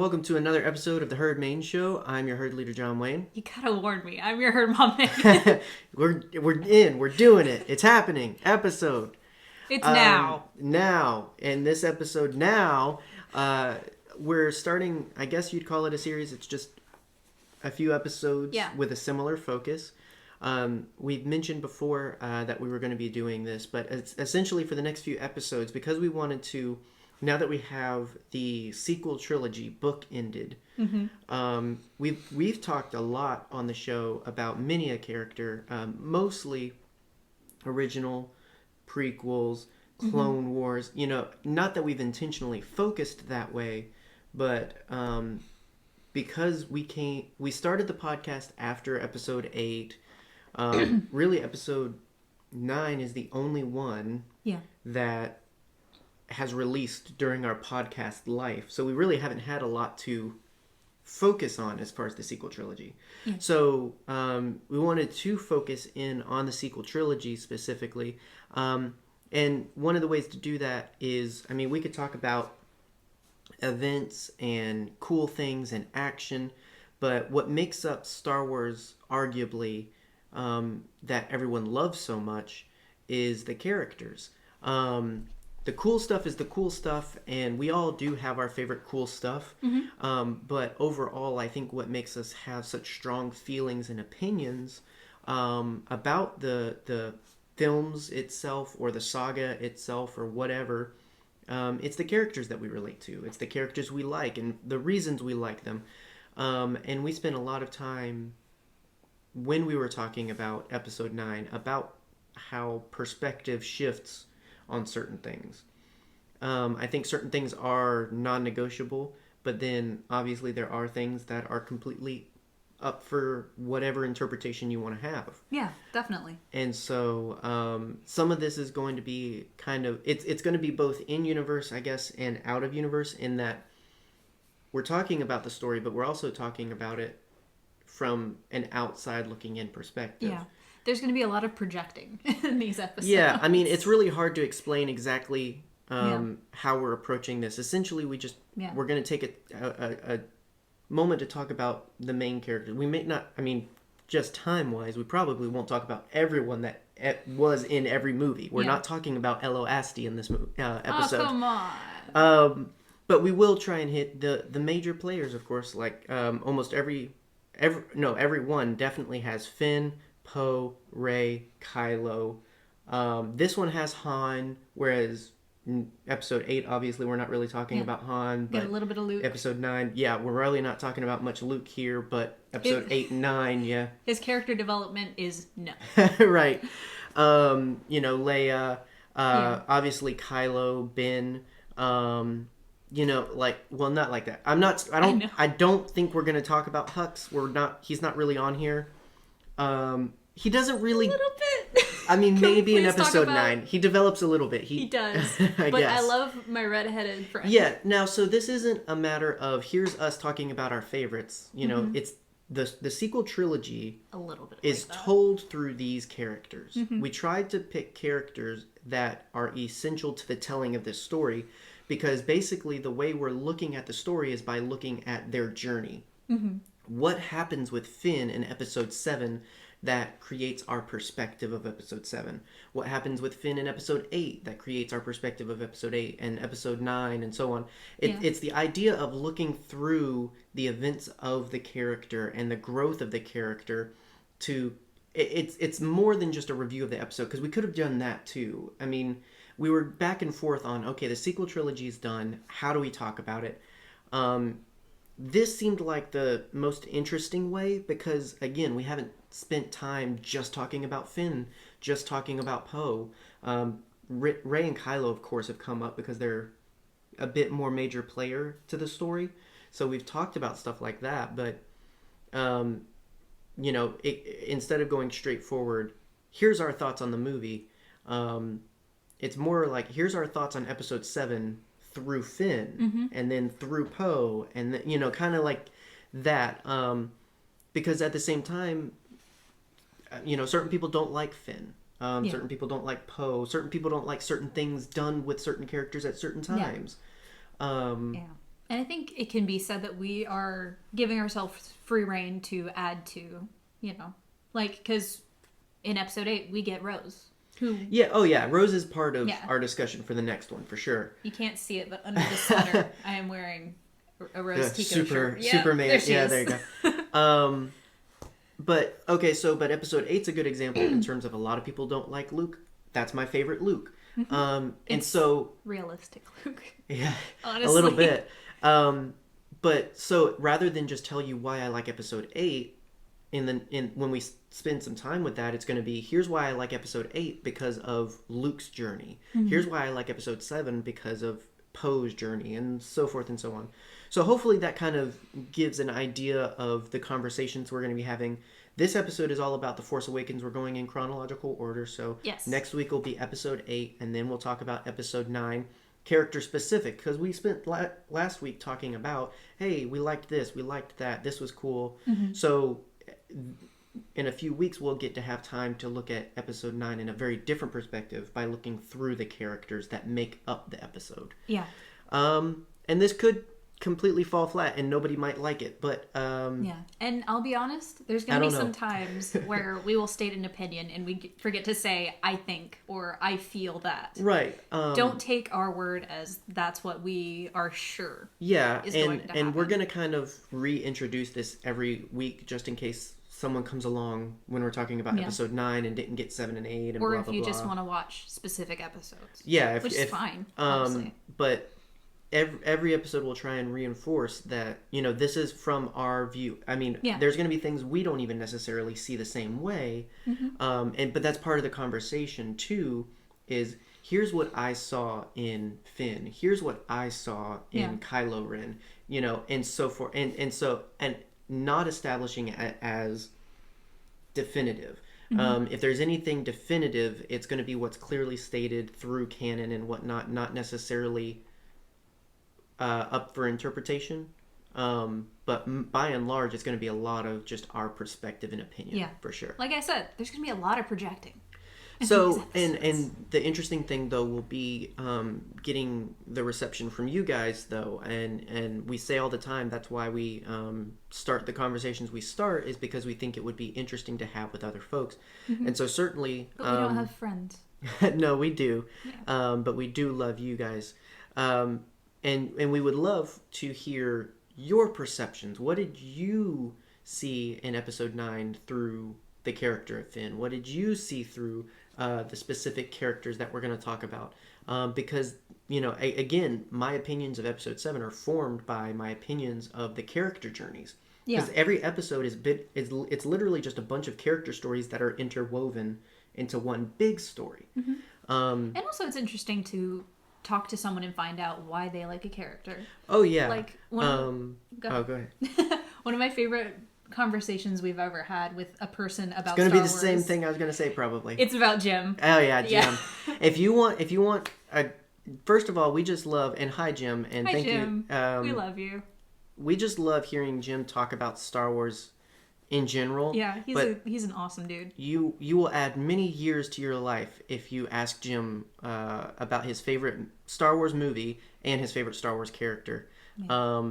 welcome to another episode of the Herd Main Show. I'm your herd leader, John Wayne. You gotta warn me. I'm your herd mom, Megan. We're doing it. It's happening. Episode. It's now. Now. And this episode now, we're starting, I guess you'd call it a series. It's just a few episodes with a similar focus. We've mentioned before that we were going to be doing this, but it's essentially for the next few episodes, because we wanted to, now that we have the sequel trilogy book ended, we've talked a lot on the show about many a character, mostly original, prequels, Clone Wars. You know, not that we've intentionally focused that way, but because we started the podcast after episode 8. Really, episode 9 is the only one that has released during our podcast life. So we really haven't had a lot to focus on as far as the sequel trilogy. Yeah. So we wanted to focus in on the sequel trilogy specifically. And one of the ways to do that is, I mean, we could talk about events and cool things and action, but what makes up Star Wars arguably that everyone loves so much is the characters. The cool stuff is the cool stuff, and we all do have our favorite cool stuff. But overall, I think what makes us have such strong feelings and opinions about the films itself, or the saga itself, or whatever, it's the characters that we relate to. It's the characters we like and the reasons we like them. And we spent a lot of time when we were talking about episode 9 about how perspective shifts on certain things. I think certain things are non-negotiable, but then obviously there are things that are completely up for whatever interpretation you want to have. Yeah, definitely. And so some of this is going to be kind of, it's going to be both in universe, I guess, and out of universe, in that we're talking about the story, but we're also talking about it from an outside looking in perspective. Yeah. There's going to be a lot of projecting in these episodes. Yeah, I mean, it's really hard to explain exactly how we're approaching this. Essentially, we're going to take a moment to talk about the main character. We may not, I mean, just time-wise, we probably won't talk about everyone that was in every movie. We're not talking about Ello Asti in this episode. Oh, come on. But we will try and hit the major players, of course. Like almost everyone definitely has Finn, Poe, Rey, Kylo. This one has Han, whereas in episode 8, obviously, we're not really talking about Han. But got a little bit of Luke. Episode 9, we're really not talking about much Luke here, but episode 8 and 9, His character development is no. Right. Leia, obviously Kylo, Ben, not like that. I don't think we're going to talk about Hux. He's not really on here. He doesn't really... A little bit. I mean, maybe in episode 9. He develops a little bit. He does. I but guess. I love my redheaded friend. Yeah, now, so this isn't a matter of here's us talking about our favorites. You know, it's the sequel trilogy a little bit is like told through these characters. We tried to pick characters that are essential to the telling of this story, because basically the way we're looking at the story is by looking at their journey. What happens with Finn in episode 7 that creates our perspective of episode 7? What happens with Finn in episode 8 that creates our perspective of episode 8 and episode 9 and so on? It's the idea of looking through the events of the character and the growth of the character to... It's more than just a review of the episode, because we could have done that too. I mean, we were back and forth on, okay, the sequel trilogy is done. How do we talk about it? This seemed like the most interesting way because, again, we haven't spent time just talking about Finn, just talking about Poe. Rey and Kylo, of course, have come up because they're a bit more major player to the story. So we've talked about stuff like that, but, instead of going straight forward, here's our thoughts on the movie, it's more like, here's our thoughts on episode 7 through Finn, and then through Poe, and then, kind of like that, because at the same time, certain people don't like Finn, certain people don't like Poe, certain people don't like certain things done with certain characters at certain times. And I think it can be said that we are giving ourselves free reign to add to, because in episode 8 we get Rose. Who? Yeah. Oh, yeah. Rose is part of our discussion for the next one for sure. You can't see it, but under the sweater, I am wearing a Rose Tico shirt. Superman. There she is. There you go. But episode 8's a good example in terms of a lot of people don't like Luke. That's my favorite Luke. And it's so realistic Luke. Yeah, honestly. a little bit. But so rather than just tell you why I like episode 8, when we spend some time with that, it's going to be, here's why I like episode 8 because of Luke's journey. Here's why I like episode 7 because of Poe's journey, and so forth and so on. So hopefully that kind of gives an idea of the conversations we're going to be having. This episode is all about The Force Awakens. We're going in chronological order. So next week will be episode 8, and then we'll talk about episode 9, character specific, because we spent last week talking about, hey, we liked this, we liked that, this was cool. So in a few weeks we'll get to have time to look at episode 9 in a very different perspective by looking through the characters that make up the episode. Yeah. And this could completely fall flat and nobody might like it, but yeah. And I'll be honest, there's going to be some times where we will state an opinion and we forget to say I think or I feel that. Right. Don't take our word as that's what we are sure. Yeah, is going to happen. We're going to kind of reintroduce this every week just in case someone comes along when we're talking about episode 9 and didn't get 7 and 8 and or blah, if blah, you blah. just want to watch specific episodes. Yeah, which is fine, honestly. But every episode will try and reinforce that, this is from our view. I mean, there's going to be things we don't even necessarily see the same way. But that's part of the conversation too, is here's what I saw in Finn. Here's what I saw in Kylo Ren, and so forth. And not establishing it as definitive. If there's anything definitive, it's going to be what's clearly stated through canon and whatnot, not necessarily up for interpretation. But by and large, it's going to be a lot of just our perspective and opinion, for sure. Like I said, there's going to be a lot of projecting. So, and the interesting thing, though, will be getting the reception from you guys, though. And we say all the time, that's why we start the conversations we start, is because we think it would be interesting to have with other folks. And so certainly... But we don't have friends. No, we do. Yeah. But we do love you guys. And we would love to hear your perceptions. What did you see in episode 9 through the character of Finn? What did you see through the specific characters that we're going to talk about? Because, again, my opinions of episode 7 are formed by my opinions of the character journeys. Because every episode it's literally just a bunch of character stories that are interwoven into one big story. And also it's interesting to talk to someone and find out why they like a character. Oh, yeah. Like, go ahead. One of my favorite conversations we've ever had with a person about Star Wars. It's going to be the same thing I was going to say, probably. It's about Jim. Oh, yeah, Jim. If you want first of all, we just love, and hi, Jim, and hi, thank Jim. you. We love you. We just love hearing Jim talk about Star Wars in general. Yeah, he's an awesome dude. You will add many years to your life if you ask Jim about his favorite Star Wars movie and his favorite Star Wars character. Yeah.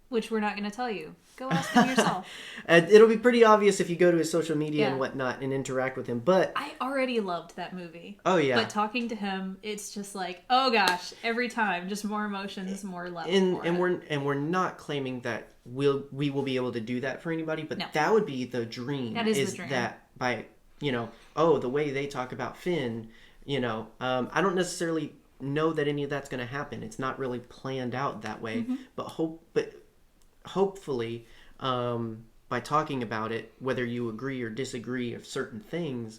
Which we're not going to tell you. Go ask him yourself. It'll be pretty obvious if you go to his social media and whatnot and interact with him. But I already loved that movie. Oh, yeah. But talking to him, it's just like, oh gosh, every time, just more emotions, more love. And we're not claiming that we will be able to do that for anybody, but that would be the dream. That is the dream. That by the way they talk about Finn, I don't necessarily know that any of that's going to happen. It's not really planned out that way. But hopefully, by talking about it, whether you agree or disagree of certain things,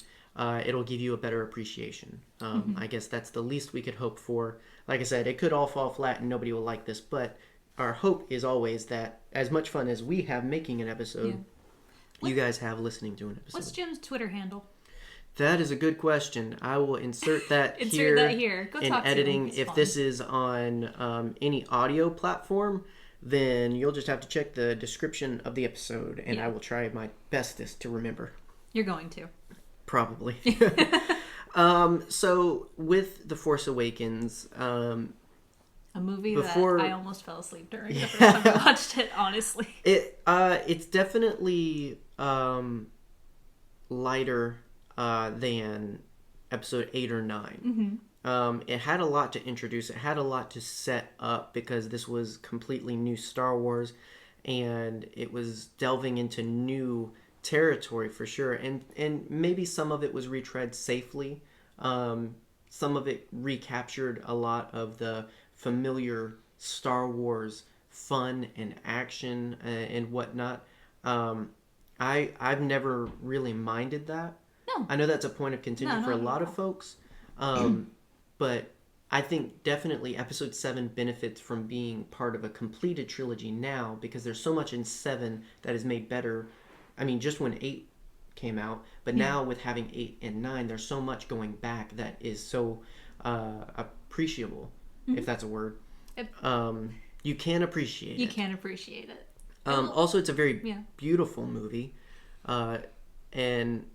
it'll give you a better appreciation. I guess that's the least we could hope for. Like I said, it could all fall flat and nobody will like this, but our hope is always that as much fun as we have making an episode, you guys have listening to an episode. What's Jim's Twitter handle? That is a good question. I will insert that here. Go in talk editing. to him. If this is on any audio platform, then you'll just have to check the description of the episode, and I will try my bestest to remember. You're going to. Probably. So with The Force Awakens, A movie that I almost fell asleep during the first time I watched it, honestly. It's definitely lighter than episode 8 or 9. It had a lot to introduce. It had a lot to set up because this was completely new Star Wars, and it was delving into new territory for sure. And maybe some of it was retread safely. Some of it recaptured a lot of the familiar Star Wars fun and action and whatnot. I've never really minded that. No. I know that's a point of contention for a lot of folks. But I think definitely episode 7 benefits from being part of a completed trilogy now because there's so much in 7 that is made better. I mean, just when 8 came out, but now with having 8 and 9, there's so much going back that is so appreciable, if that's a word. You can appreciate it. You can appreciate it. Also, it's a very beautiful movie. And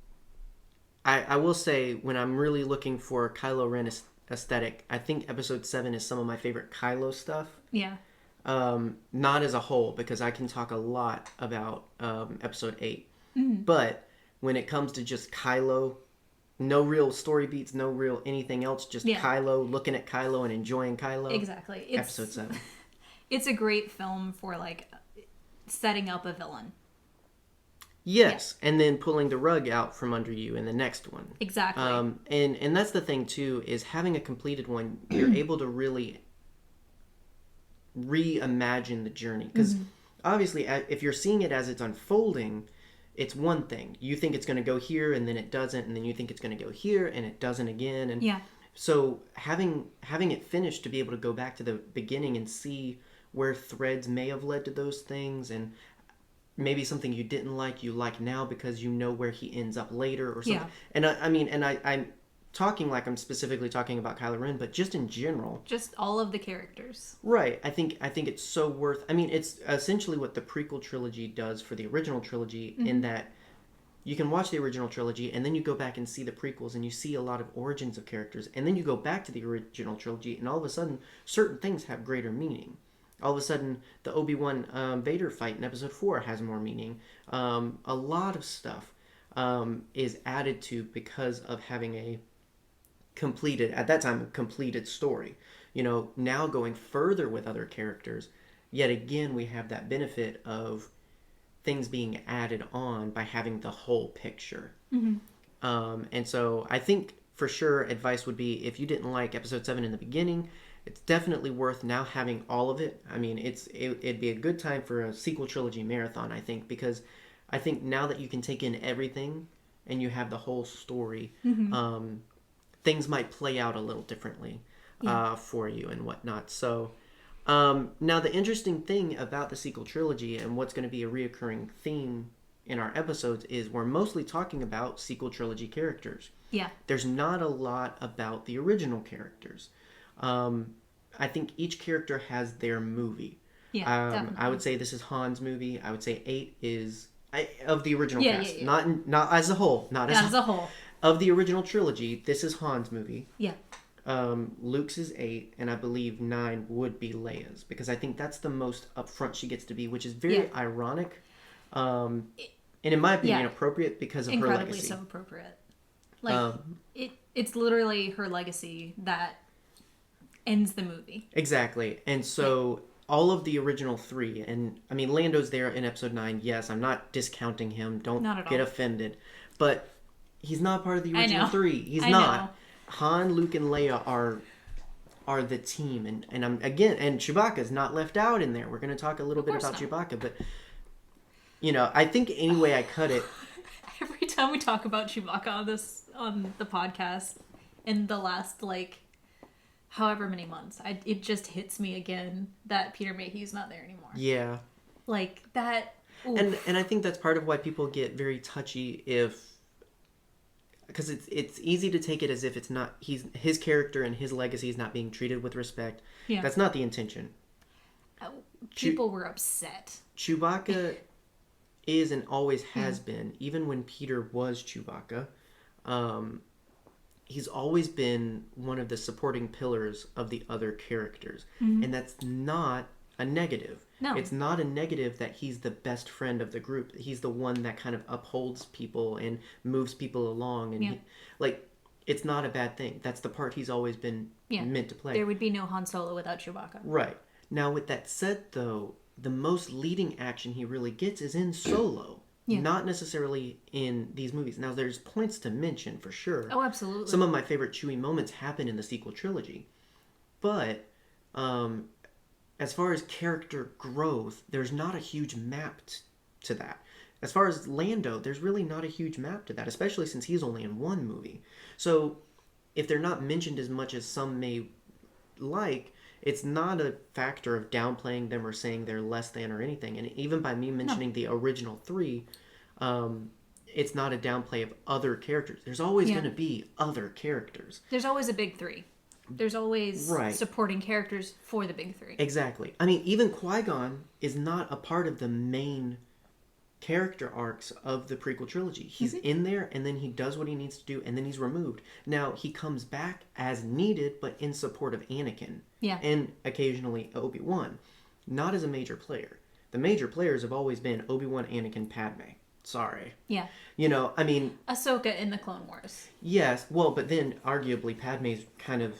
I will say, when I'm really looking for Kylo Ren aesthetic, I think episode 7 is some of my favorite Kylo stuff. Yeah. Not as a whole, because I can talk a lot about episode 8. But when it comes to just Kylo, no real story beats, no real anything else, just Kylo, looking at Kylo and enjoying Kylo. Exactly. Episode 7. It's a great film for, like, setting up a villain. Yes, and then pulling the rug out from under you in the next one. Exactly. And that's the thing, too, is having a completed one, you're able to really reimagine the journey. Because obviously, if you're seeing it as it's unfolding, it's one thing. You think it's going to go here, and then it doesn't, and then you think it's going to go here, and it doesn't again. And so having it finished to be able to go back to the beginning and see where threads may have led to those things, and maybe something you didn't like, you like now because you know where he ends up later or something. Yeah. And I'm talking like I'm specifically talking about Kylo Ren, but just in general. Just all of the characters. Right. I think it's so worth... I mean, it's essentially what the prequel trilogy does for the original trilogy in that you can watch the original trilogy and then you go back and see the prequels and you see a lot of origins of characters. And then you go back to the original trilogy and all of a sudden certain things have greater meaning. All of a sudden, the Obi-Wan Vader fight in Episode 4 has more meaning. A lot of stuff is added to because of having a completed story. You know, now going further with other characters, yet again, we have that benefit of things being added on by having the whole picture. And so I think, for sure, advice would be, if you didn't like Episode 7 in the beginning, it's definitely worth now having all of it. I mean, it'd be a good time for a sequel trilogy marathon, I think, because I think now that you can take in everything and you have the whole story, things might play out a little differently for you and whatnot. So now the interesting thing about the sequel trilogy and what's going to be a reoccurring theme in our episodes is we're mostly talking about sequel trilogy characters. Yeah. There's not a lot about the original characters. I think each character has their movie. Yeah, definitely. I would say this is Han's movie. I would say 8 is of the original cast. Not as a whole. Not as a whole. Of the original trilogy, this is Han's movie. Yeah. Luke's is 8, and I believe 9 would be Leia's, because I think that's the most upfront she gets to be, which is very ironic. And in my opinion, appropriate because of her legacy. Incredibly so appropriate. Like, it's literally her legacy that ends the movie. Exactly. And so all of the original 3, and I mean, Lando's there in episode 9. Yes, I'm not discounting him. Don't get offended. But he's not part of the original 3. He's not. Han, Luke, and Leia are the team. And I'm and Chewbacca's not left out in there. We're going to talk a little bit about Chewbacca, but you know, I think any way I cut it, every time we talk about Chewbacca on the podcast in the last however many months, it just hits me again that Peter Mayhew's not there anymore. Yeah. Like that. Oof. And I think that's part of why people get very touchy because it's easy to take it as if it's not his character and his legacy is not being treated with respect. Yeah. That's not the intention. People were upset. Chewbacca is and always has been, even when Peter was Chewbacca. he's always been one of the supporting pillars of the other characters. And that's not a negative. No. It's not a negative that he's the best friend of the group. He's the one that kind of upholds people and moves people along. And it's not a bad thing. That's the part he's always been meant to play. There would be no Han Solo without Chewbacca. Right. Now, with that said, though, the most leading action he really gets is in Solo. Yeah. Not necessarily in these movies. Now, there's points to mention, for sure. Oh, absolutely. Some of my favorite Chewie moments happen in the sequel trilogy. But, as far as character growth, there's not a huge map to that. As far as Lando, there's really not a huge map to that, especially since he's only in one movie. So, if they're not mentioned as much as some may like, it's not a factor of downplaying them or saying they're less than or anything. And even by me mentioning the original 3, it's not a downplay of other characters. There's always going to be other characters. There's always a big 3. There's always supporting characters for the big 3. Exactly. I mean, even Qui-Gon is not a part of the main character arcs of the prequel trilogy. He's in there, and then he does what he needs to do, and then he's removed. Now, he comes back as needed, but in support of Anakin. Yeah. And occasionally Obi-Wan. Not as a major player. The major players have always been Obi-Wan, Anakin, Padme. Sorry. Yeah. You know, I mean... Ahsoka in the Clone Wars. Yes. Well, but then, arguably, Padme's kind of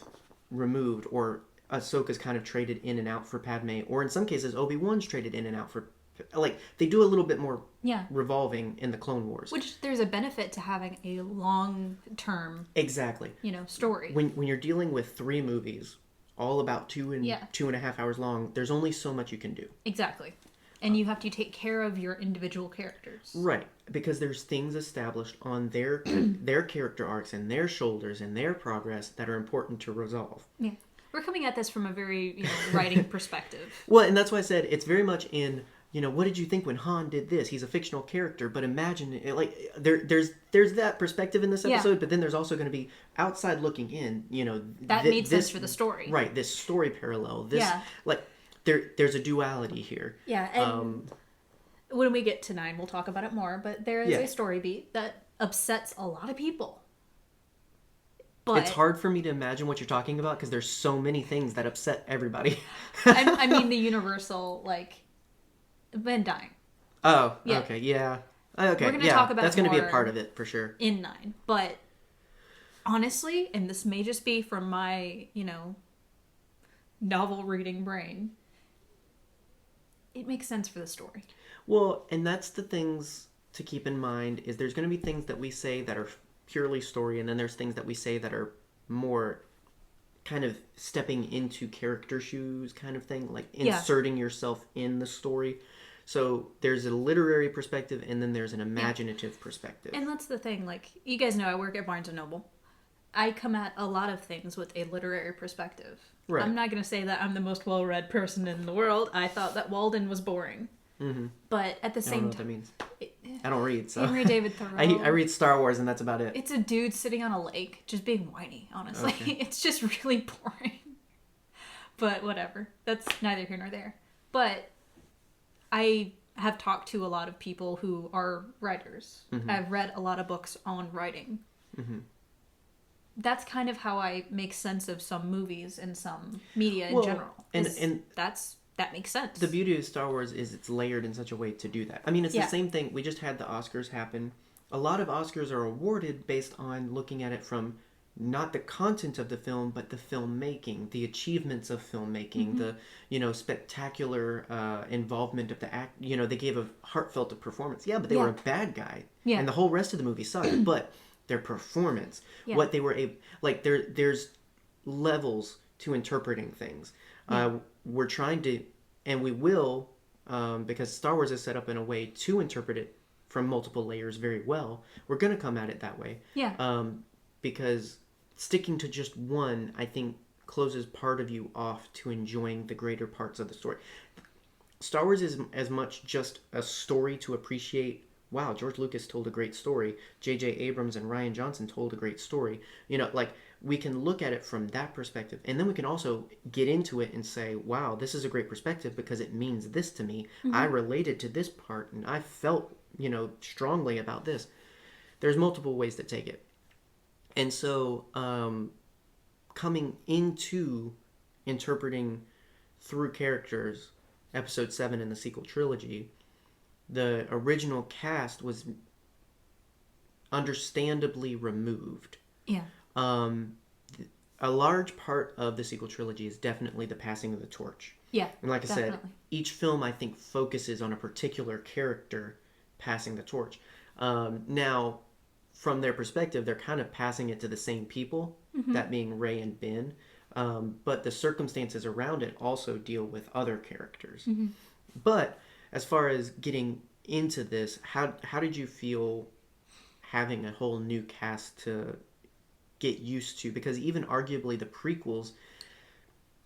removed, or Ahsoka's kind of traded in and out for Padme, or in some cases, Obi-Wan's traded in and out for... Like, they do a little bit more revolving in the Clone Wars. Which, there's a benefit to having a long-term... Exactly. Story. When you're dealing with 3 movies, all about 2.5 hours long, there's only so much you can do. Exactly. And you have to take care of your individual characters. Right. Because there's things established on their character arcs and their shoulders and their progress that are important to resolve. Yeah. We're coming at this from a very, writing perspective. Well, and that's why I said it's very much in... what did you think when Han did this? He's a fictional character, but imagine it, like there's that perspective in this episode, but then there's also going to be outside looking in. That made sense for the story, right? This story parallel. This there's a duality here. Yeah, and when we get to 9, we'll talk about it more. But there is a story beat that upsets a lot of people. But it's hard for me to imagine what you're talking about because there's so many things that upset everybody. I mean, the universal Ben dying. Oh, yeah. Okay, yeah. Okay, we're going to talk about that's going to be a part of it, for sure. In 9. But, honestly, and this may just be from my, novel reading brain, it makes sense for the story. Well, and that's the things to keep in mind, is there's going to be things that we say that are purely story, and then there's things that we say that are more... kind of stepping into character shoes kind of thing, like inserting yourself in the story. So there's a literary perspective and then there's an imaginative perspective. And that's the thing, you guys know I work at Barnes & Noble. I come at a lot of things with a literary perspective. Right. I'm not going to say that I'm the most well-read person in the world. I thought that Walden was boring. Mm-hmm. But at the same time... I don't know what that means. I don't read, so... Henry David Thoreau. I read Star Wars and that's about it. It's a dude sitting on a lake just being whiny, honestly. Okay. It's just really boring. But whatever. That's neither here nor there. But I have talked to a lot of people who are writers. Mm-hmm. I've read a lot of books on writing. Mm-hmm. That's kind of how I make sense of some movies and some media in general. And that makes sense. The beauty of Star Wars is it's layered in such a way to do that. I mean, it's the same thing. We just had the Oscars happen. A lot of Oscars are awarded based on looking at it from not the content of the film, but the filmmaking, the achievements of filmmaking, the, spectacular involvement of the act. They gave a heartfelt performance. Yeah, but they were a bad guy. Yeah. And the whole rest of the movie sucked. But their performance, what they were able... there's levels to interpreting things. We're trying to, and we will, because Star Wars is set up in a way to interpret it from multiple layers very well. We're going to come at it that way. Yeah. Because sticking to just one, I think, closes part of you off to enjoying the greater parts of the story. Star Wars is as much just a story to appreciate. Wow, George Lucas told a great story. J.J. Abrams and Rian Johnson told a great story. We can look at it from that perspective. And then we can also get into it and say, wow, this is a great perspective because it means this to me. Mm-hmm. I related to this part and I felt, strongly about this. There's multiple ways to take it. And so, coming into interpreting through characters, Episode 7 in the sequel trilogy, the original cast was understandably removed. Yeah. A large part of the sequel trilogy is definitely the passing of the torch. Yeah. And like I definitely. said, each film, I think, focuses on a particular character passing the torch. Now, from their perspective, they're kind of passing it to the same people, that being Rey and Ben. But the circumstances around it also deal with other characters. But as far as getting into this, how did you feel having a whole new cast to get used to? Because even arguably the prequels,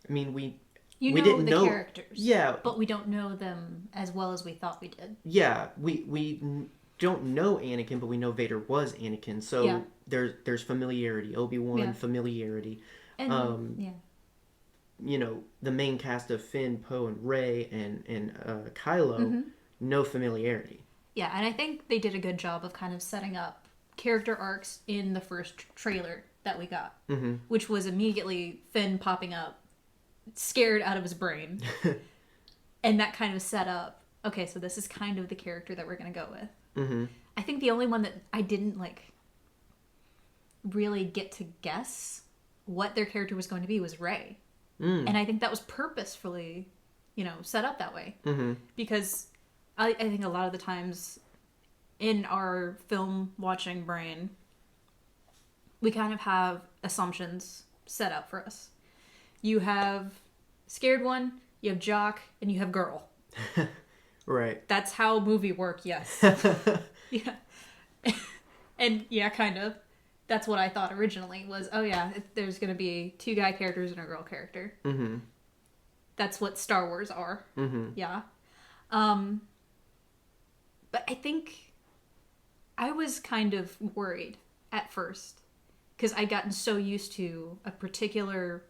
I mean, we didn't know characters. Yeah. But we don't know them as well as we thought we did. Yeah. We don't know Anakin, but we know Vader was Anakin. So there's familiarity. Obi-Wan, familiarity. And, you know, the main cast of Finn, Poe, and Rey, and Kylo, no familiarity. Yeah, and I think they did a good job of kind of setting up character arcs in the first trailer that we got, which was immediately Finn popping up, scared out of his brain, and that kind of set up, okay, so this is kind of the character that we're going to go with. I think the only one that I didn't, like, really get to guess what their character was going to be was Rey. And I think that was purposefully, you know, set up that way. Because I think a lot of the times in our film watching brain, we kind of have assumptions set up for us. You have scared one, you have jock, and you have girl. Right. That's how movie work, yes. Yeah. And yeah, kind of. That's what I thought originally was, oh yeah, there's going to be 2 guy characters and a girl character. That's what Star Wars are. Yeah. But I think I was kind of worried at first because I'd gotten so used to a particular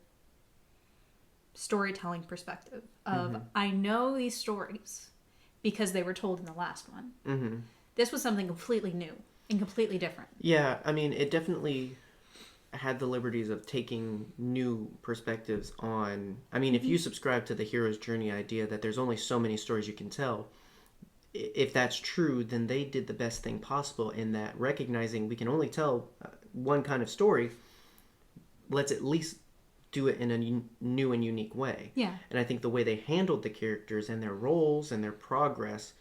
storytelling perspective of I know these stories because they were told in the last one. This was something completely new and completely different. Yeah, I mean, it definitely had the liberties of taking new perspectives on... I mean, if you subscribe to the hero's journey idea that there's only so many stories you can tell, if that's true, then they did the best thing possible in that recognizing we can only tell one kind of story, let's at least do it in a new and unique way. Yeah. And I think the way they handled the characters and their roles and their progress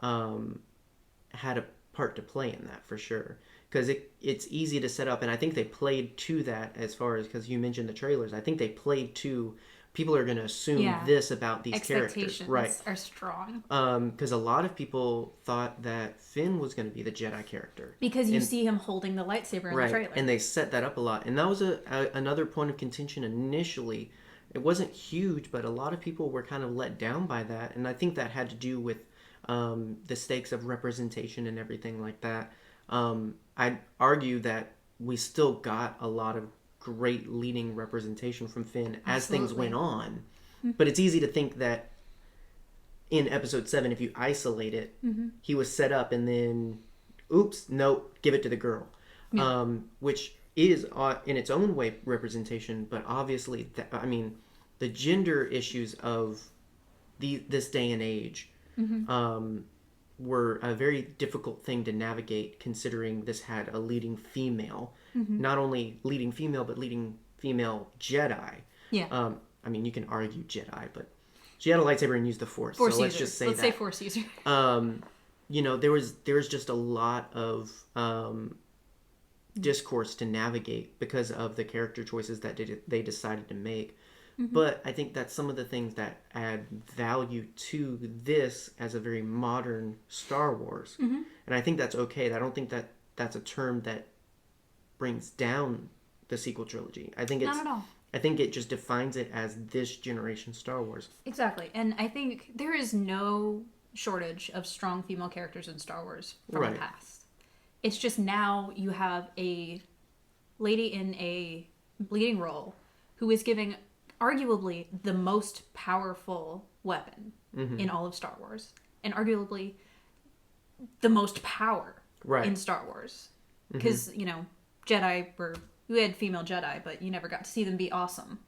had a part to play in that for sure. Because it's easy to set up, and I think they played to that as far as, because you mentioned the trailers, I think they played to, people are going to assume this about these characters. Right. Are strong. Because a lot of people thought that Finn was going to be the Jedi character. Because you see him holding the lightsaber in the trailer. And they set that up a lot. And that was another point of contention initially. It wasn't huge, but a lot of people were kind of let down by that. And I think that had to do with the stakes of representation and everything like that. I'd argue that we still got a lot of great leading representation from Finn as things went on. But it's easy to think that in episode 7, if you isolate it, he was set up and then, oops, no, give it to the girl. Yeah. Which is in its own way representation, but obviously, I mean, the gender issues of this day and age were a very difficult thing to navigate, considering this had a leading female. Not only leading female, but leading female Jedi. Yeah. I mean, you can argue Jedi, but she had a lightsaber and used the Force. So let's just say let's say Force user. You know, there was just a lot of discourse to navigate because of the character choices that they decided to make. But I think that's some of the things that add value to this as a very modern Star Wars. And I think that's okay. I don't think that that's a term that brings down the sequel trilogy. I think it's not at all. I think it just defines it as this generation Star Wars. Exactly. And I think there is no shortage of strong female characters in Star Wars from the past. It's just now you have a lady in a leading role who is giving arguably the most powerful weapon in all of Star Wars, and arguably the most power in Star Wars, because you know, we had female Jedi, but you never got to see them be awesome.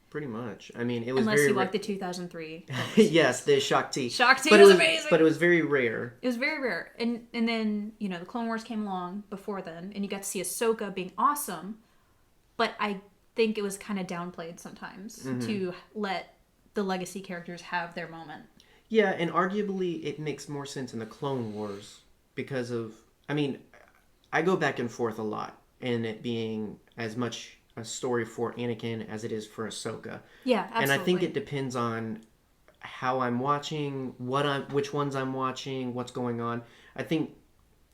Pretty much. I mean, it was unless you like the 2003. Yes, the Shakti. Shakti was amazing. But it was very rare. It was very rare. And then, you know, the Clone Wars came along before then, and you got to see Ahsoka being awesome, but I think it was kind of downplayed sometimes to let the legacy characters have their moment. Yeah, and arguably it makes more sense in the Clone Wars because of, I mean, I go back and forth a lot in it being as much a story for Anakin as it is for Ahsoka. Yeah, absolutely. And I think it depends on how I'm watching, which ones I'm watching, what's going on. I think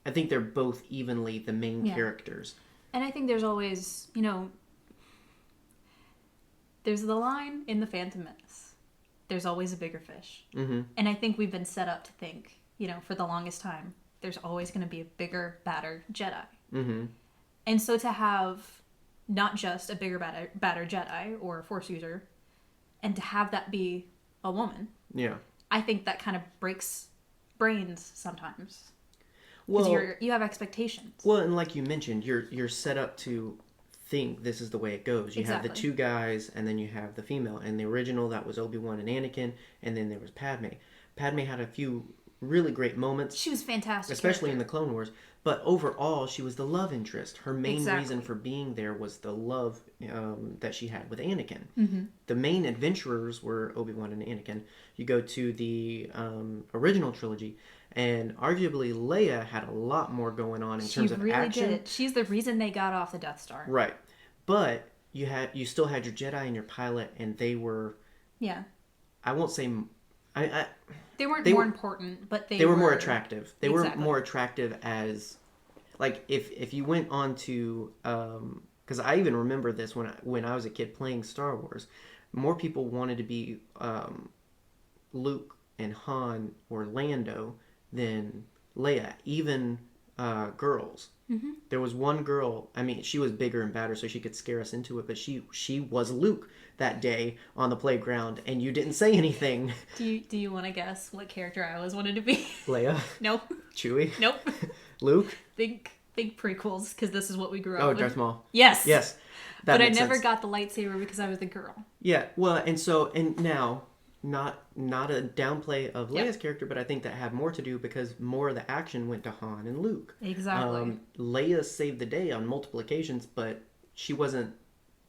they're both evenly the main characters. And I think there's always, you know, there's the line in The Phantom Menace. There's always a bigger fish. Mm-hmm. And I think we've been set up to think, you know, for the longest time, there's always going to be a bigger, badder Jedi. Mm-hmm. And so to have not just a bigger, badder Jedi or a Force user, and to have that be a woman, I think that kind of breaks brains sometimes. Because you have expectations. Well, and like you mentioned, you're set up to think this is the way it goes. You have the two guys, and then you have the female. And the original, that was Obi-Wan and Anakin, and then there was Padme. Padme had a few really great moments. She was fantastic. Especially in the Clone Wars. But overall, she was the love interest. Her main reason for being there was the love that she had with Anakin. Mm-hmm. The main adventurers were Obi-Wan and Anakin. You go to the original trilogy, and arguably Leia had a lot more going on in terms of action. She really did. She's the reason they got off the Death Star. Right. But you still had your Jedi and your pilot, and they were... Yeah. I won't say... They weren't more important, but they were more attractive. They were more attractive as... Like, if you went on to... Because I even remember this when I was a kid playing Star Wars. More people wanted to be Luke and Han or Lando than Leia. Even girls. Mm-hmm. There was one girl, I mean, she was bigger and badder, so she could scare us into it, but she was Luke that day on the playground, and you didn't say anything. Do you want to guess what character I always wanted to be? Leia? Nope. Chewie? Nope. Luke? Think prequels, because this is what we grew up with. Oh, Darth Maul. Yes. Yes. But I never got the lightsaber because I was the girl. Yeah, well, and now... Not a downplay of Leia's character, but I think that had more to do because more of the action went to Han and Luke. Exactly. Leia saved the day on multiple occasions, but she wasn't...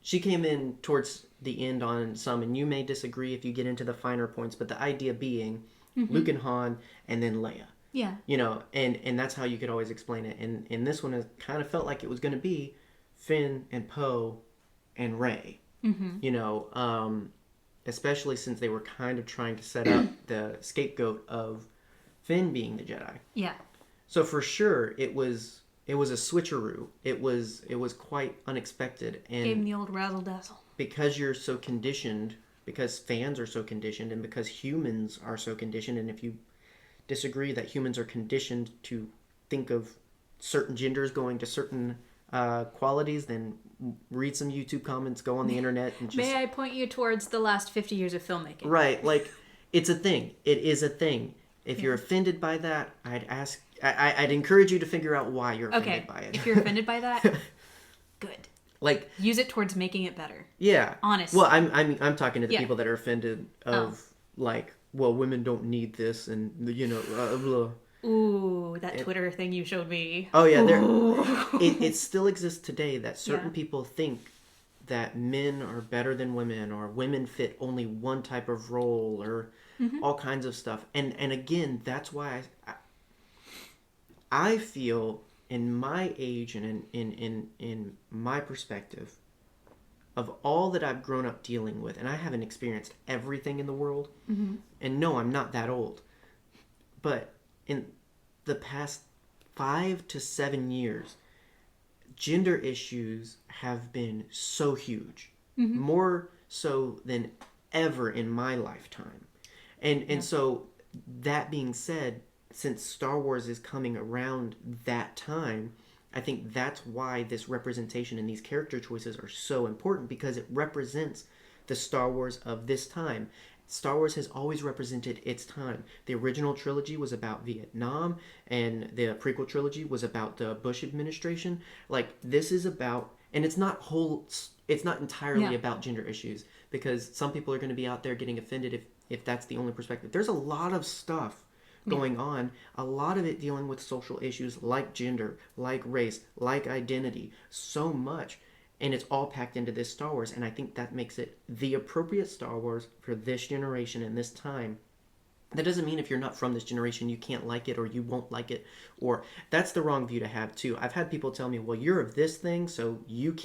She came in towards the end on some, and you may disagree if you get into the finer points, but the idea being Luke and Han, and then Leia. Yeah. You know, and that's how you could always explain it. And in this one, it kind of felt like it was going to be Finn and Poe and Rey. Mm-hmm. You know, especially since they were kind of trying to set up the scapegoat of Finn being the Jedi. Yeah. So for sure, it was a switcheroo. It was quite unexpected, and gave him the old razzle dazzle. Because you're so conditioned, because fans are so conditioned, and because humans are so conditioned, and if you disagree that humans are conditioned to think of certain genders going to certain qualities, then read some YouTube comments, go on the internet, and just... May I point you towards the last 50 years of filmmaking? Right, like, it's a thing. It is a thing. If you're offended by that, I'd encourage you to figure out why you're offended by it. If you're offended by that, good. Like, use it towards making it better. Yeah. Honest. Well, I'm talking to the people that are offended of, like, well, women don't need this, and, you know, blah. Ooh, that Twitter thing you showed me. Oh, yeah. It still exists today that certain people think that men are better than women, or women fit only one type of role, or all kinds of stuff. And again, that's why I feel in my age and in my perspective of all that I've grown up dealing with, and I haven't experienced everything in the world, and no, I'm not that old, but in the past 5 to 7 years, gender issues have been so huge, more so than ever in my lifetime. And so, that being said, since Star Wars is coming around that time, I think that's why this representation and these character choices are so important, because it represents the Star Wars of this time. Star Wars has always represented its time. The original trilogy was about Vietnam, and the prequel trilogy was about the Bush administration. Like, this is about, and it's not entirely about gender issues, because some people are going to be out there getting offended if that's the only perspective. There's a lot of stuff going on, a lot of it dealing with social issues like gender, like race, like identity, so much. And it's all packed into this Star Wars, and I think that makes it the appropriate Star Wars for this generation and this time. That doesn't mean if you're not from this generation you can't like it or you won't like it, or that's the wrong view to have too. I've had people tell me, well, you're of this thing, so you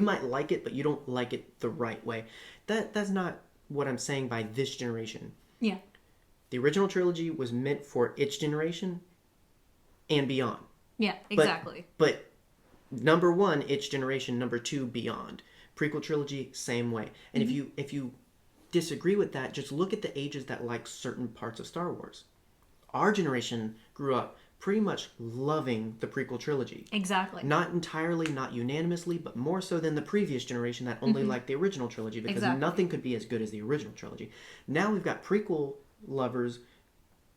might like it, but you don't like it the right way. That's not what I'm saying by this generation. Yeah. The original trilogy was meant for its generation and beyond. Yeah, exactly. But number one, its generation. Number two, beyond. Prequel trilogy, same way. And if you disagree with that, just look at the ages that like certain parts of Star Wars. Our generation grew up pretty much loving the prequel trilogy. Exactly. Not entirely, not unanimously, but more so than the previous generation that only liked the original trilogy, because nothing could be as good as the original trilogy. Now we've got prequel lovers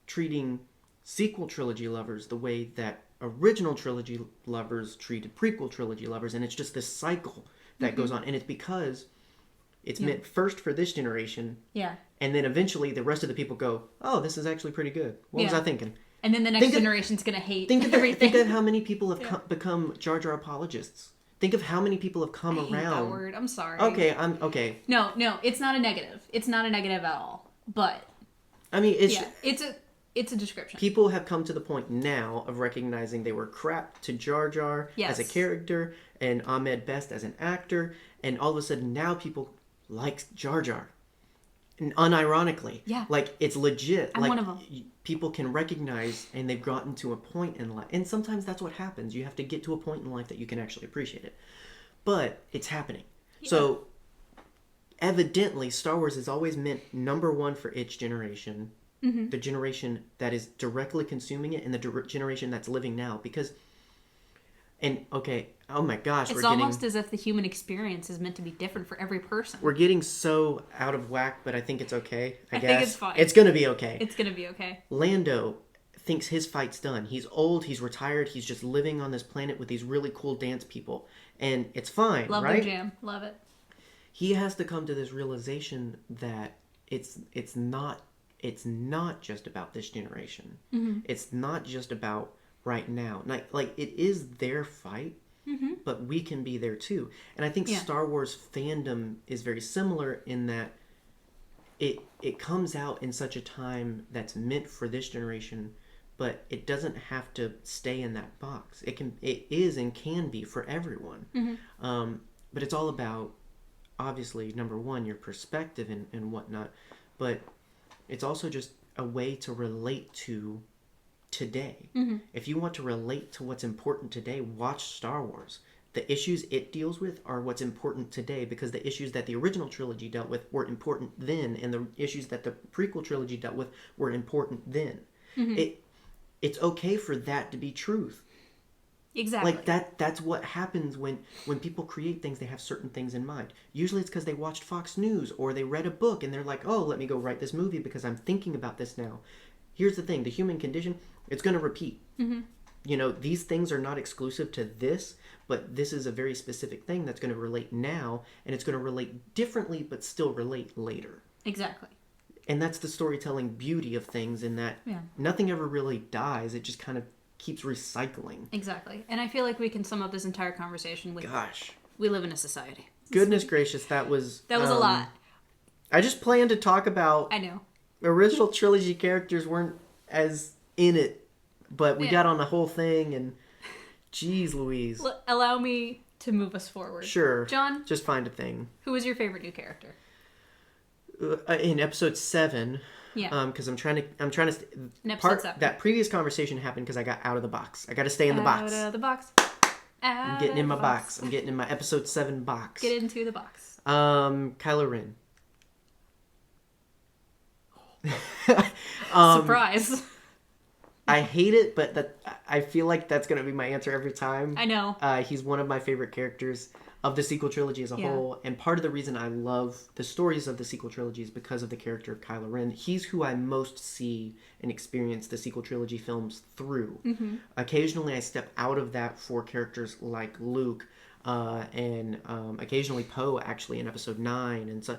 treating sequel trilogy lovers the way that original trilogy lovers treated prequel trilogy lovers, and it's just this cycle that goes on, and it's because it's meant first for this generation, and then eventually the rest of the people go, oh, this is actually pretty good. What was I thinking? And then the next generation's going to hate everything. Think of how many people have become Jar Jar apologists. Think of how many people have come around. Hate that word. I'm sorry. Okay. No, it's not a negative. It's not a negative at all. But I mean, it's a description. People have come to the point now of recognizing they were crap to Jar Jar as a character and Ahmed Best as an actor, and all of a sudden now people like Jar Jar. And unironically. Yeah. Like, it's legit. I'm one of them. People can recognize, and they've gotten to a point in life. And sometimes that's what happens. You have to get to a point in life that you can actually appreciate it. But it's happening. Yeah. So, evidently, Star Wars is always meant number one for its generation. Mm-hmm. The generation that is directly consuming it, and the generation that's living now. Because, and okay, oh my gosh, it's almost as if the human experience is meant to be different for every person. We're getting so out of whack, but I think it's okay. I guess. think it's fine. It's gonna be okay. It's gonna be okay. Lando thinks his fight's done. He's old, he's retired, he's just living on this planet with these really cool dance people. And it's fine, Love right? their jam. Love it. He has to come to this realization that it's not just about this generation. Mm-hmm. It's not just about right now. Like, it is their fight, but we can be there too. And I think Star Wars fandom is very similar in that it comes out in such a time that's meant for this generation, but it doesn't have to stay in that box. It is and can be for everyone. Mm-hmm. But it's all about, obviously, number one, your perspective and whatnot, but it's also just a way to relate to today. Mm-hmm. If you want to relate to what's important today, watch Star Wars. The issues it deals with are what's important today, because the issues that the original trilogy dealt with were important then, and the issues that the prequel trilogy dealt with were important then. Mm-hmm. It's okay for that to be truth. Exactly. Like, that's what happens when people create things. They have certain things in mind. Usually it's because they watched Fox News or they read a book and they're like, oh, let me go write this movie because I'm thinking about this now. Here's the thing. The human condition, it's going to repeat. Mm-hmm. You know, these things are not exclusive to this, but this is a very specific thing that's going to relate now, and it's going to relate differently but still relate later. Exactly. And that's the storytelling beauty of things, in that nothing ever really dies. It just kind of keeps recycling. Exactly. And I feel like we can sum up this entire conversation with, gosh, we live in a society. Goodness gracious, that was a lot. I just planned to talk about... I know. Original trilogy characters weren't as in it, but we got on the whole thing, and geez Louise. Allow me to move us forward. Sure. John? Just find a thing. Who was your favorite new character? In episode 7... Yeah. Because I'm trying to. In episode 7. That previous conversation happened because I got out of the box. I got to stay in the box. Out of the box. I'm getting in my box. I'm getting in my episode 7 box. Get into the box. Kylo Ren. Surprise. I hate it, but I feel like that's gonna be my answer every time. I know. He's one of my favorite characters. of the sequel trilogy as a whole. And part of the reason I love the stories of the sequel trilogy is because of the character of Kylo Ren. He's who I most see and experience the sequel trilogy films through. Occasionally I step out of that for characters like Luke, and occasionally Poe, actually, in episode 9. And so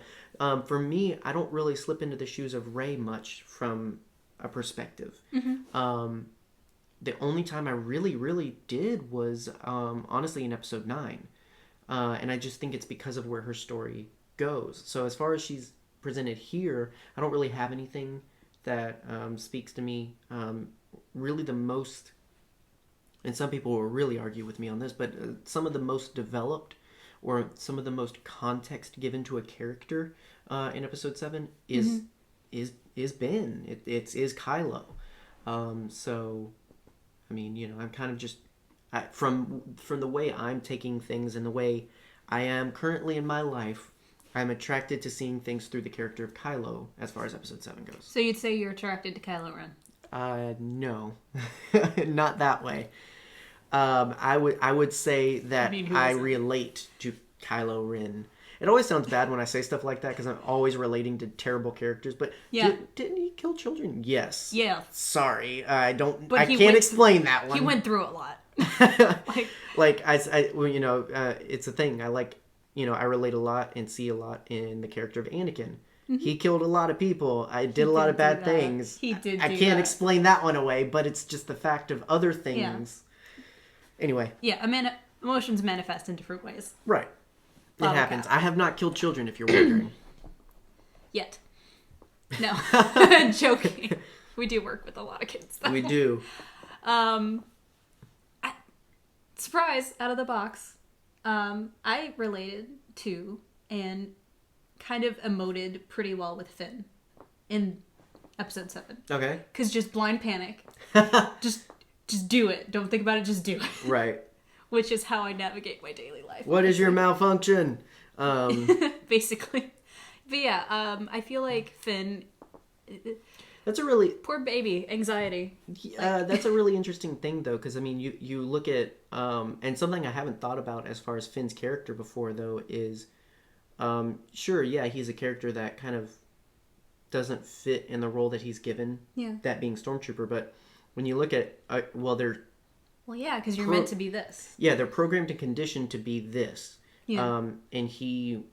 for me, I don't really slip into the shoes of Rey much from a perspective. The only time I really did was honestly in episode 9. And I just think it's because of where her story goes. So as far as she's presented here, I don't really have anything that speaks to me. Really the most, and some people will really argue with me on this, but some of the most developed or some of the most context given to a character in episode 7 is Ben. It's Kylo. So, I mean, you know, I'm kind of just... From the way I'm taking things and the way I am currently in my life, I'm attracted to seeing things through the character of Kylo as far as episode 7 goes. So you'd say you're attracted to Kylo Ren? No. Not that way. I would say that I relate to Kylo Ren. It always sounds bad when I say stuff like that because I'm always relating to terrible characters. But didn't he kill children? Yes. Yeah. Sorry, I can't explain that one. He went through a lot. It's a thing. I relate a lot and see a lot in the character of Anakin. He killed a lot of people. I did a lot of bad things. He did. I can't explain that one away, but it's just the fact of other things. Yeah. Anyway. Yeah, emotions manifest in different ways. Right. It happens. I have not killed children, if you're wondering. Yet. No. Joking. We do work with a lot of kids, though. We do. Surprise, out of the box. I related to and kind of emoted pretty well with Finn in episode 7. Okay. Because just blind panic. just do it. Don't think about it, just do it. Right. Which is how I navigate my daily life. What is your malfunction? Basically. But yeah, I feel like Finn... That's a really... Poor baby. Anxiety. That's a really interesting thing, though, because, I mean, you look at... and something I haven't thought about as far as Finn's character before, though, is... sure, yeah, he's a character that kind of doesn't fit in the role that he's given. Yeah. That being Stormtrooper, but when you look at... they're... Well, yeah, because you're meant to be this. Yeah, they're programmed and conditioned to be this. Yeah. And he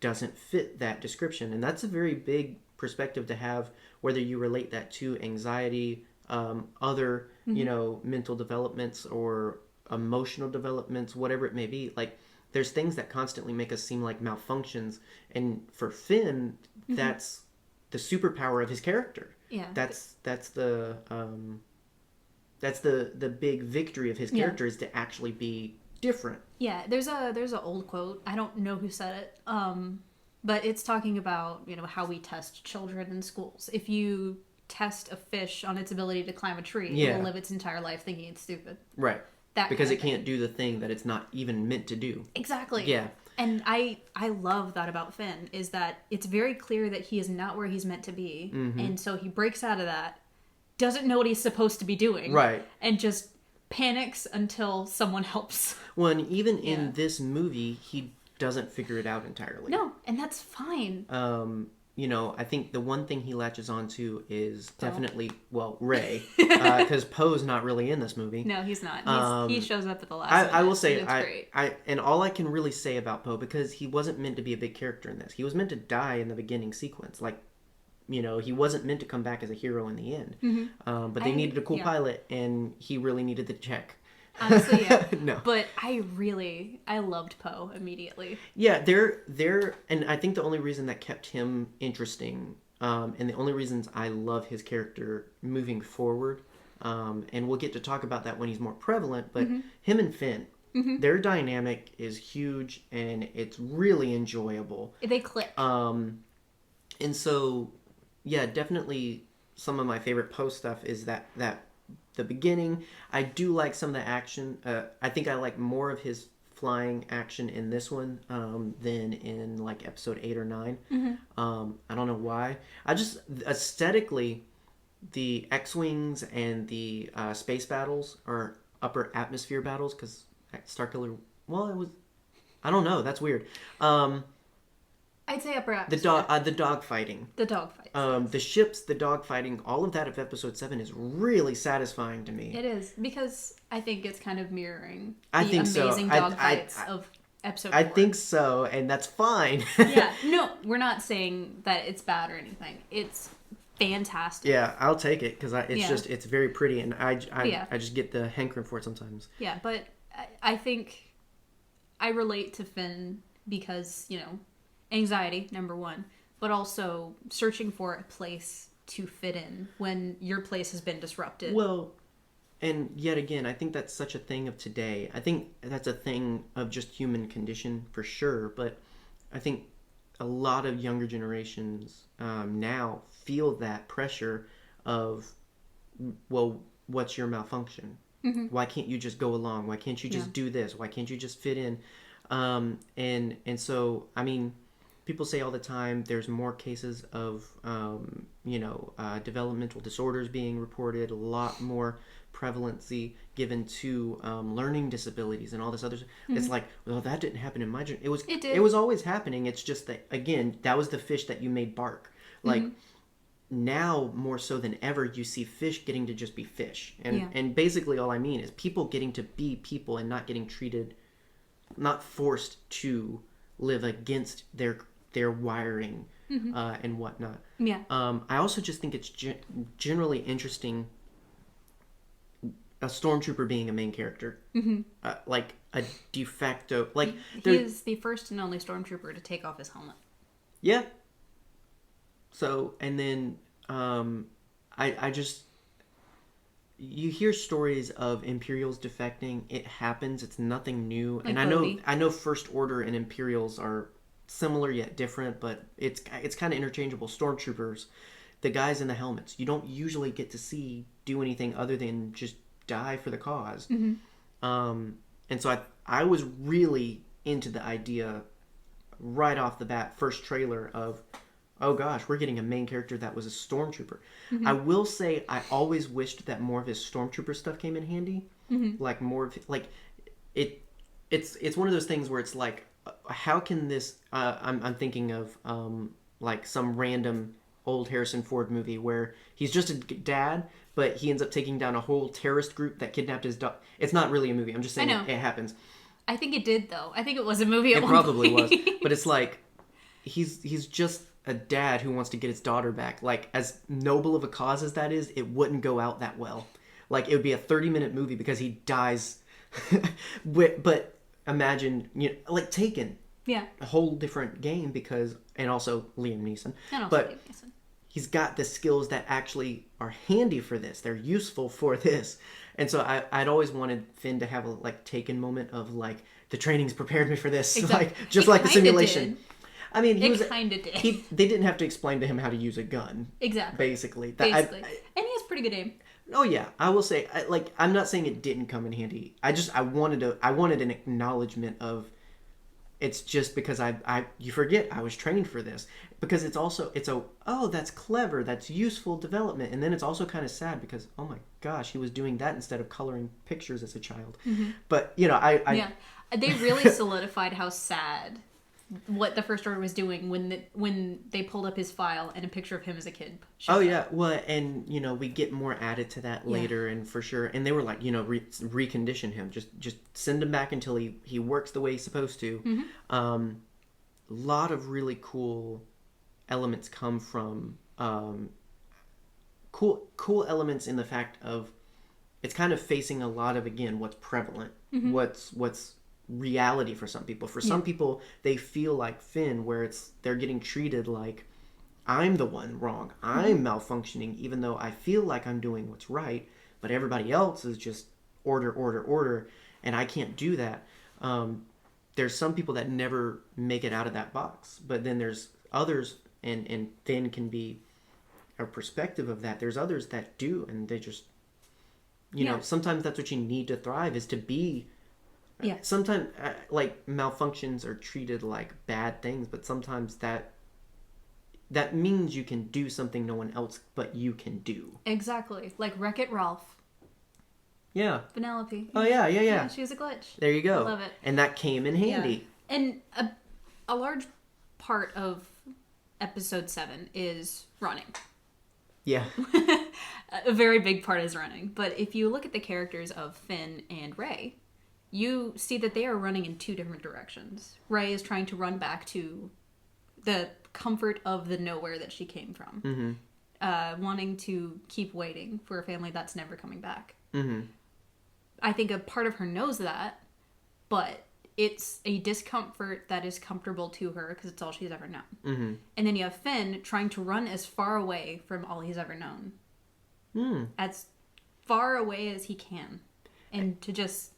doesn't fit that description. And that's a very big perspective to have, whether you relate that to anxiety, other, mental developments or emotional developments, whatever it may be. Like, there's things that constantly make us seem like malfunctions. And for Finn, that's the superpower of his character. Yeah. That's the big victory of his character, is to actually be different. Yeah, there's a old quote. I don't know who said it, but it's talking about how we test children in schools. If you test a fish on its ability to climb a tree, it will live its entire life thinking it's stupid. Right. Because it can't do the thing that it's not even meant to do. Exactly. Yeah. And I love that about Finn, is that it's very clear that he is not where he's meant to be, and so he breaks out of that. Doesn't know what he's supposed to be doing. Right. And just panics until someone helps. Well, and even in this movie, he doesn't figure it out entirely. No, and that's fine. I think the one thing he latches onto is definitely, Rey. Because Poe's not really in this movie. No, he's not. He shows up at the last minute. I will say, and all I can really say about Poe, because he wasn't meant to be a big character in this. He was meant to die in the beginning sequence. Like, he wasn't meant to come back as a hero in the end. But they needed a cool pilot, and he really needed the check. Honestly, yeah. No. But I loved Poe immediately. Yeah, and I think the only reason that kept him interesting, and the only reasons I love his character moving forward, and we'll get to talk about that when he's more prevalent, but him and Finn, their dynamic is huge, and it's really enjoyable. They click. And so... Yeah, definitely some of my favorite Poe stuff is that the beginning. I do like some of the action. I think I like more of his flying action in this one than in like episode 8 or 9. I don't know why. I just, aesthetically, the X-Wings and the space battles, or upper atmosphere battles, because Starkiller, I don't know. That's weird. I'd say upper atmosphere. The dog fighting. The dog fights. The ships, the dog fighting, all of that of episode 7 is really satisfying to me. It is, because I think it's kind of mirroring the amazing dog fights of episode 4. I think so, and that's fine. Yeah, no, we're not saying that it's bad or anything. It's fantastic. Yeah, I'll take it, because it's very pretty, and I just get the hankering for it sometimes. Yeah, but I think I relate to Finn because, anxiety, number one, but also searching for a place to fit in when your place has been disrupted. Well, and yet again, I think that's such a thing of today. I think that's a thing of just human condition for sure, but I think a lot of younger generations now feel that pressure of, well, what's your malfunction? Mm-hmm. Why can't you just go along? Why can't you just do this? Why can't you just fit in? And so, I mean, people say all the time there's more cases of, developmental disorders being reported, a lot more prevalency given to learning disabilities and all this other stuff. Mm-hmm. It's like, well, that didn't happen in my generation. It was always happening. It's just that, again, that was the fish that you made bark. Like, now more so than ever, you see fish getting to just be fish. And basically all I mean is people getting to be people and not getting treated, not forced to live against their wiring and whatnot. Yeah. I also just think it's generally interesting, a stormtrooper being a main character. Mm-hmm. Like a de facto... Like he is the first and only stormtrooper to take off his helmet. Yeah. So, and then I just... You hear stories of Imperials defecting. It happens. It's nothing new. Like and I know First Order and Imperials are similar yet different, but it's kind of interchangeable. Stormtroopers, the guys in the helmets, you don't usually get to see do anything other than just die for the cause. Mm-hmm. And so I was really into the idea right off the bat, first trailer of, oh gosh, we're getting a main character that was a stormtrooper. Mm-hmm. I will say I always wished that more of his stormtrooper stuff came in handy. Mm-hmm. Like more of, like, it's one of those things where it's like, how can this I'm thinking of like some random old Harrison Ford movie where he's just a dad, but he ends up taking down a whole terrorist group that kidnapped his dog. It's not really a movie. I'm just saying it happens. I think it did, though. I think it was a movie at one probably point. Was. But it's like, he's just a dad who wants to get his daughter back. Like, as noble of a cause as that is, it wouldn't go out that well. Like, it would be a 30-minute movie because he dies. But imagine, like Taken. Yeah. A whole different game because, and also Liam Neeson. And also but Liam Neeson. He's got the skills that actually are handy for this. They're useful for this. And so I'd always wanted Finn to have a Taken moment of like, the training's prepared me for this. Exactly. Like, just like the simulation. Did. I mean, it kind of did. They didn't have to explain to him how to use a gun. Exactly. Basically. And he has pretty good aim. Oh yeah, I will say, I'm not saying it didn't come in handy. I wanted an acknowledgement of, it's just because you forget I was trained for this, because it's that's clever, that's useful development, and then it's also kind of sad because, oh my gosh, he was doing that instead of coloring pictures as a child. Mm-hmm. But they really solidified how sad what the First Order was doing when they pulled up his file and a picture of him as a kid. Oh yeah, well, and we get more added to that later, and for sure. And they were like, recondition him, just send him back until he works the way he's supposed to. Mm-hmm. A lot of really cool elements come from cool elements in the fact of it's kind of facing a lot of, again, what's prevalent, mm-hmm. what's reality for some people. For some people, they feel like Finn, where they're getting treated like I'm the one wrong. I'm malfunctioning, even though I feel like I'm doing what's right, but everybody else is just order, and I can't do that. There's some people that never make it out of that box, but then there's others, and Finn can be a perspective of that. There's others that do, and they just, sometimes that's what you need to thrive, is to be. Yeah. Sometimes, malfunctions are treated like bad things, but sometimes that means you can do something no one else but you can do. Exactly. Like Wreck-It Ralph. Yeah. Penelope. Oh, yeah. She was a glitch. There you go. I love it. And that came in handy. And a large part of episode 7 is running. Yeah. A very big part is running. But if you look at the characters of Finn and Rey, you see that they are running in two different directions. Rey is trying to run back to the comfort of the nowhere that she came from. Mm-hmm. Wanting to keep waiting for a family that's never coming back. Mm-hmm. I think a part of her knows that, but it's a discomfort that is comfortable to her because it's all she's ever known. Mm-hmm. And then you have Finn trying to run as far away from all he's ever known. As far away as he can. And to just...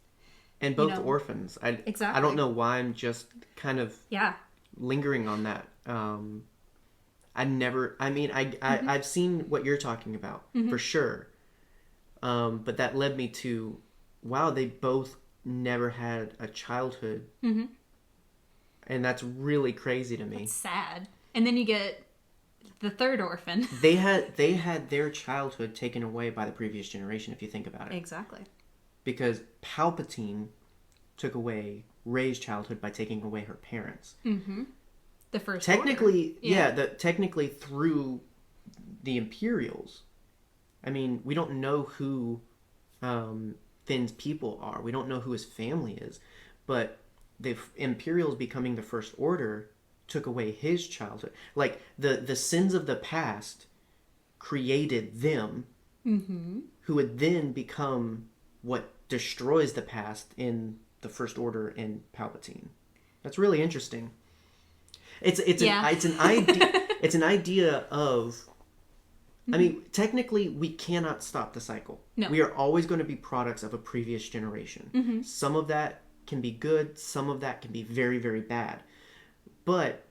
And both orphans. Exactly. I don't know why I'm just kind of lingering on that. I've seen what you're talking about, for sure. But that led me to, wow, they both never had a childhood. Mm-hmm. And that's really crazy to me. That's sad. And then you get the third orphan. They had their childhood taken away by the previous generation, if you think about it. Exactly. Because Palpatine took away Rey's childhood by taking away her parents. Mm-hmm. The first technically, technically through the Imperials. I mean, we don't know who Finn's people are. We don't know who his family is. But the Imperials becoming the First Order took away his childhood. Like, the sins of the past created them, who would then become what destroys the past in the First Order and Palpatine. That's really interesting. It's an idea of... I mean, technically, we cannot stop the cycle. No. We are always going to be products of a previous generation. Mm-hmm. Some of that can be good. Some of that can be very, very bad. But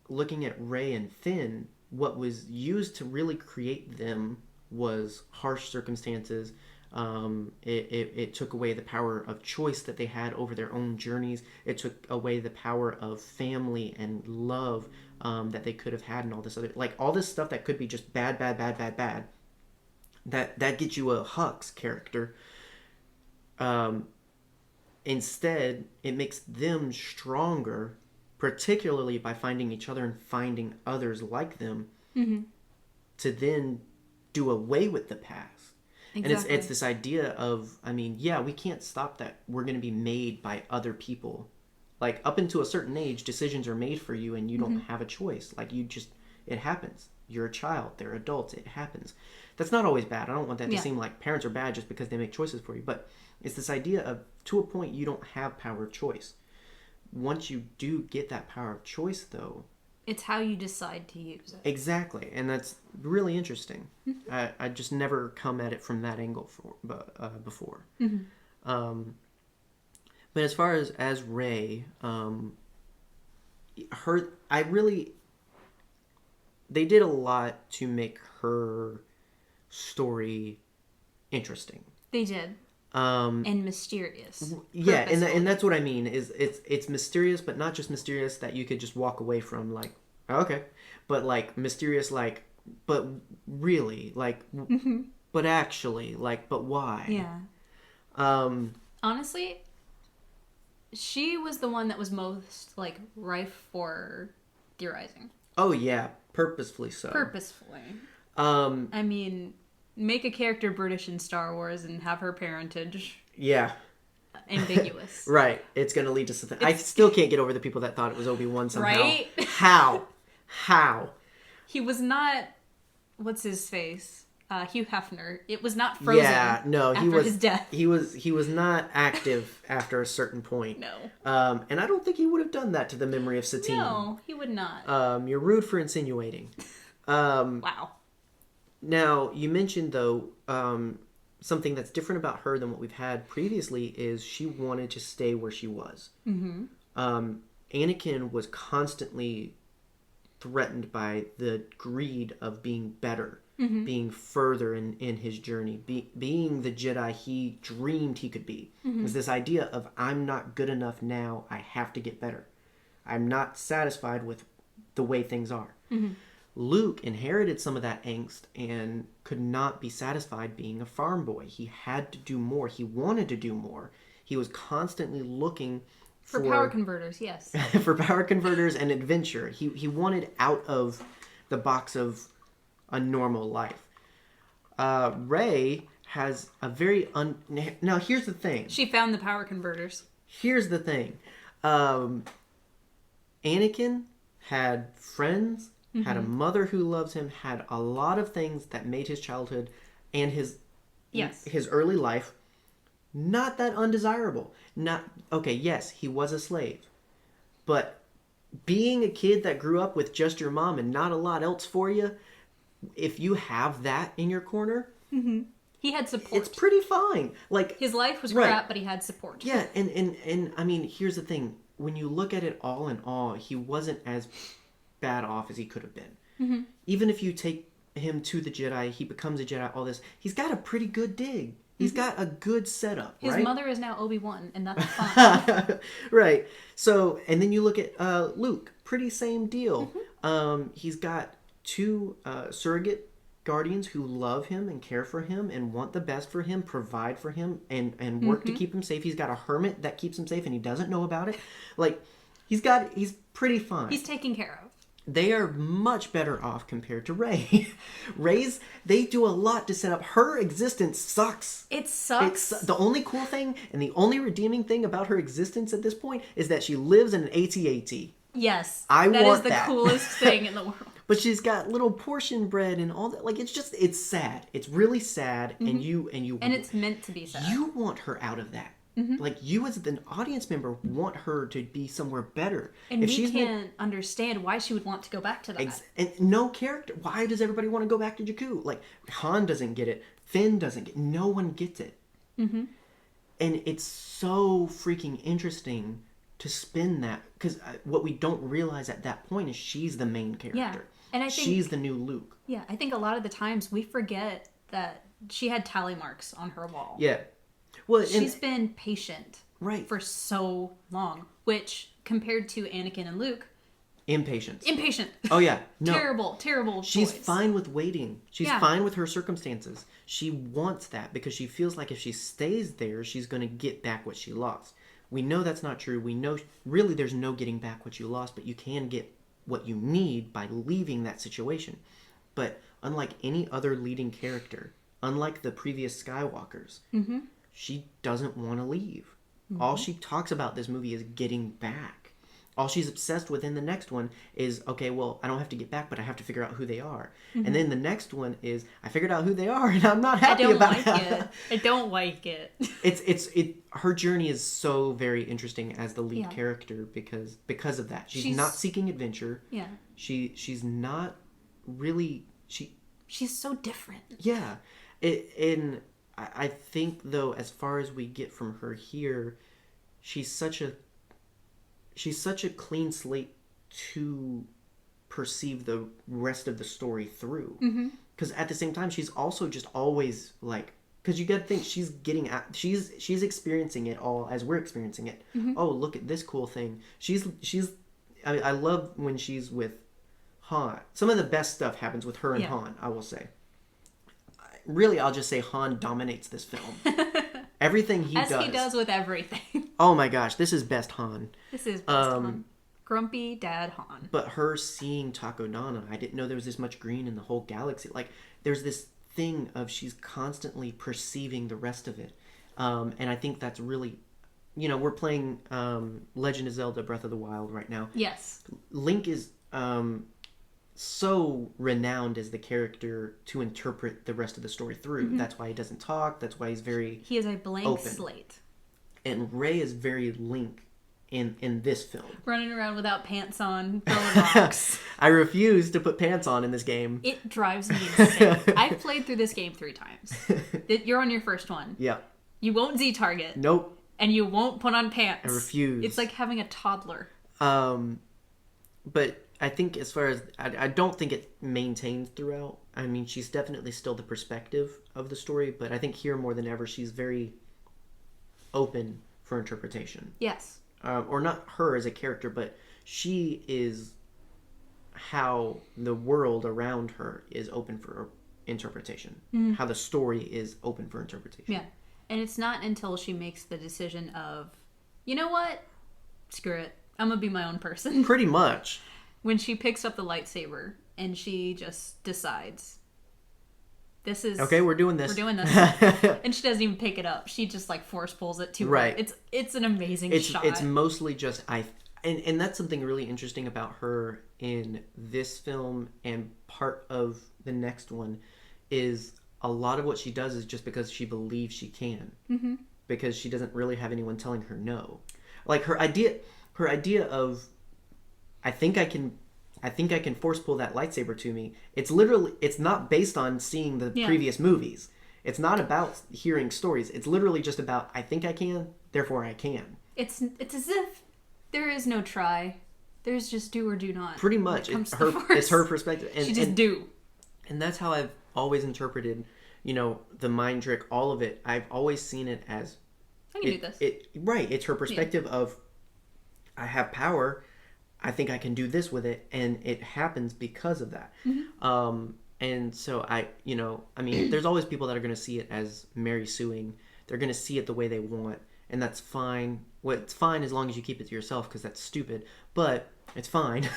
looking at Rey and Finn, what was used to really create them was harsh circumstances. It took away the power of choice that they had over their own journeys. It took away the power of family and love that they could have had, and all this other, like, all this stuff that could be just bad. That gets you a Hux character. Instead, it makes them stronger, particularly by finding each other and finding others like them, to then do away with the past. Exactly. And it's this idea of, I mean, yeah, we can't stop that. We're going to be made by other people. Like, up until a certain age, decisions are made for you and you don't have a choice. Like, it happens. You're a child. They're adults. It happens. That's not always bad. I don't want that to seem like parents are bad just because they make choices for you. But it's this idea of, to a point, you don't have power of choice. Once you do get that power of choice, though... It's how you decide to use it. Exactly. And that's really interesting. I just never come at it from that angle before. Mm-hmm. But as far as Rey, they did a lot to make her story interesting. They did. And mysterious. Yeah, and that's what I mean. Is it's mysterious, but not just mysterious that you could just walk away from, like, oh, okay, but like mysterious, like, but really, like, but actually, like, but why? Yeah. Honestly, she was the one that was most, like, rife for theorizing. Oh yeah, purposefully so. Purposefully. I mean, make a character British in Star Wars and have her parentage. Yeah. Ambiguous. Right. It's going to lead to something. I still can't get over the people that thought it was Obi-Wan somehow. Right? How? He was not... What's his face? Hugh Hefner. It was not Frozen. Yeah, no, after his death. He was not active after a certain point. No. And I don't think he would have done that to the memory of Satine. No, he would not. You're rude for insinuating. Wow. Now, you mentioned, though, something that's different about her than what we've had previously is she wanted to stay where she was. Mm-hmm. Anakin was constantly threatened by the greed of being better, being further in his journey, being the Jedi he dreamed he could be. It was this idea of, I'm not good enough now, I have to get better. I'm not satisfied with the way things are. Mm-hmm. Luke inherited some of that angst and could not be satisfied being a farm boy. He had to do more. He wanted to do more. He was constantly looking For power converters, yes. For power converters and adventure. He wanted out of the box of a normal life. Rey has a very Now, here's the thing. She found the power converters. Here's the thing. Anakin had friends, had a mother who loves him, had a lot of things that made his childhood and his early life not that undesirable. Yes, he was a slave. But being a kid that grew up with just your mom and not a lot else for you, if you have that in your corner, he had support. It's pretty fine. Like, his life was crap, but he had support. Yeah, and I mean, here's the thing. When you look at it all in all, he wasn't as bad off as he could have been. Even if you take him to the Jedi, he becomes a Jedi, all this, he's got a pretty good dig. He's got a good setup, His right? mother is now Obi-Wan, and that's fine. Right. So, and then you look at Luke. Pretty same deal. He's got two surrogate guardians who love him and care for him and want the best for him, provide for him, and work to keep him safe. He's got a hermit that keeps him safe, and he doesn't know about it. Like, he's pretty fine. He's taken care of. They are much better off compared to Rey. They do a lot to set up. Her existence sucks. It sucks. The only cool thing and the only redeeming thing about her existence at this point is that she lives in an AT-AT. Yes. That is the coolest thing in the world. But she's got little portion bread and all that. Like, it's sad. It's really sad. And it's meant to be sad. You want her out of that. Like, you as an audience member want her to be somewhere better. And we can't understand why she would want to go back to that. And no character. Why does everybody want to go back to Jakku? Like, Han doesn't get it. Finn doesn't get it. No one gets it. And it's so freaking interesting to spin that. Because what we don't realize at that point is she's the main character. Yeah. And I think she's the new Luke. Yeah, I think a lot of the times we forget that she had tally marks on her wall. Yeah. Well, she's been patient right for so long, which compared to Anakin and Luke, impatient. Oh yeah, no. terrible. She's choice. fine with waiting. She's fine with her circumstances. She wants that because she feels like if she stays there, she's going to get back what she lost. We know that's not true. We know really there's no getting back what you lost, but you can get what you need by leaving that situation. But unlike any other leading character, unlike the previous Skywalkers, she doesn't want to leave. All she talks about this movie is getting back. All she's obsessed with in the next one is, okay, well, I don't have to get back, but I have to figure out who they are. And then the next one is, I figured out who they are, and I'm not happy about it. I don't like it. Her journey is so very interesting as the lead character because of that. She's not seeking adventure. Yeah. She's not really she's so different. Yeah. I think, though, as far as we get from her here, she's such a clean slate to perceive the rest of the story through. Because at the same time, she's also just always like, because you got to think she's experiencing it all as we're experiencing it. Oh, look at this cool thing. I love when she's with Han. Some of the best stuff happens with her and Han, I will say. Really, I'll just say Han dominates this film. Everything he does. As he does with everything. Oh my gosh, this is best Han. This is best Han. Grumpy Dad Han. But her seeing Takodana, I didn't know there was this much green in the whole galaxy. Like, there's this thing of she's constantly perceiving the rest of it. And I think that's really... we're playing Legend of Zelda Breath of the Wild right now. Yes. Link is... so renowned as the character to interpret the rest of the story through. That's why he doesn't talk. That's why he is a blank open. slate. And Rey is very Link in this film. Running around without pants on, throwing rocks. I refuse to put pants on in this game. It drives me insane. I've played through this game 3 times. You're on your first one. Yeah. You won't Z-target. Nope. And you won't put on pants. I refuse. It's like having a toddler. But I think as far as... I don't think it maintains throughout. I mean, she's definitely still the perspective of the story, but I think here more than ever, she's very open for interpretation. Yes. Or not her as a character, but she is how the world around her is open for interpretation. How the story is open for interpretation. Yeah. And it's not until she makes the decision of, you know what? screw it. I'm gonna be my own person. Pretty much. When she picks up the lightsaber and she just decides, this is... Okay, we're doing this. We're doing this. And she doesn't even pick it up. She just, like, force pulls it to her. It's an amazing shot. It's mostly just... And that's something really interesting about her in this film and part of the next one is a lot of what she does is just because she believes she can. Mm-hmm. Because she doesn't really have anyone telling her no. Like her idea of I think I can force pull that lightsaber to me. It's not based on seeing the previous movies. It's not about hearing stories. It's literally just about I think I can, therefore I can. It's as if there is no try. There's just do or do not. Pretty much. It's her perspective. And, she just do. And that's how I've always interpreted, the mind trick, all of it. I've always seen it as... I can do this. It's her perspective of, I have power, I think I can do this with it, and it happens because of that. Mm-hmm. And so there's always people that are going to see it as Mary suing. They're going to see it the way they want, and that's fine. Well, it's fine as long as you keep it to yourself, because that's stupid, but it's fine.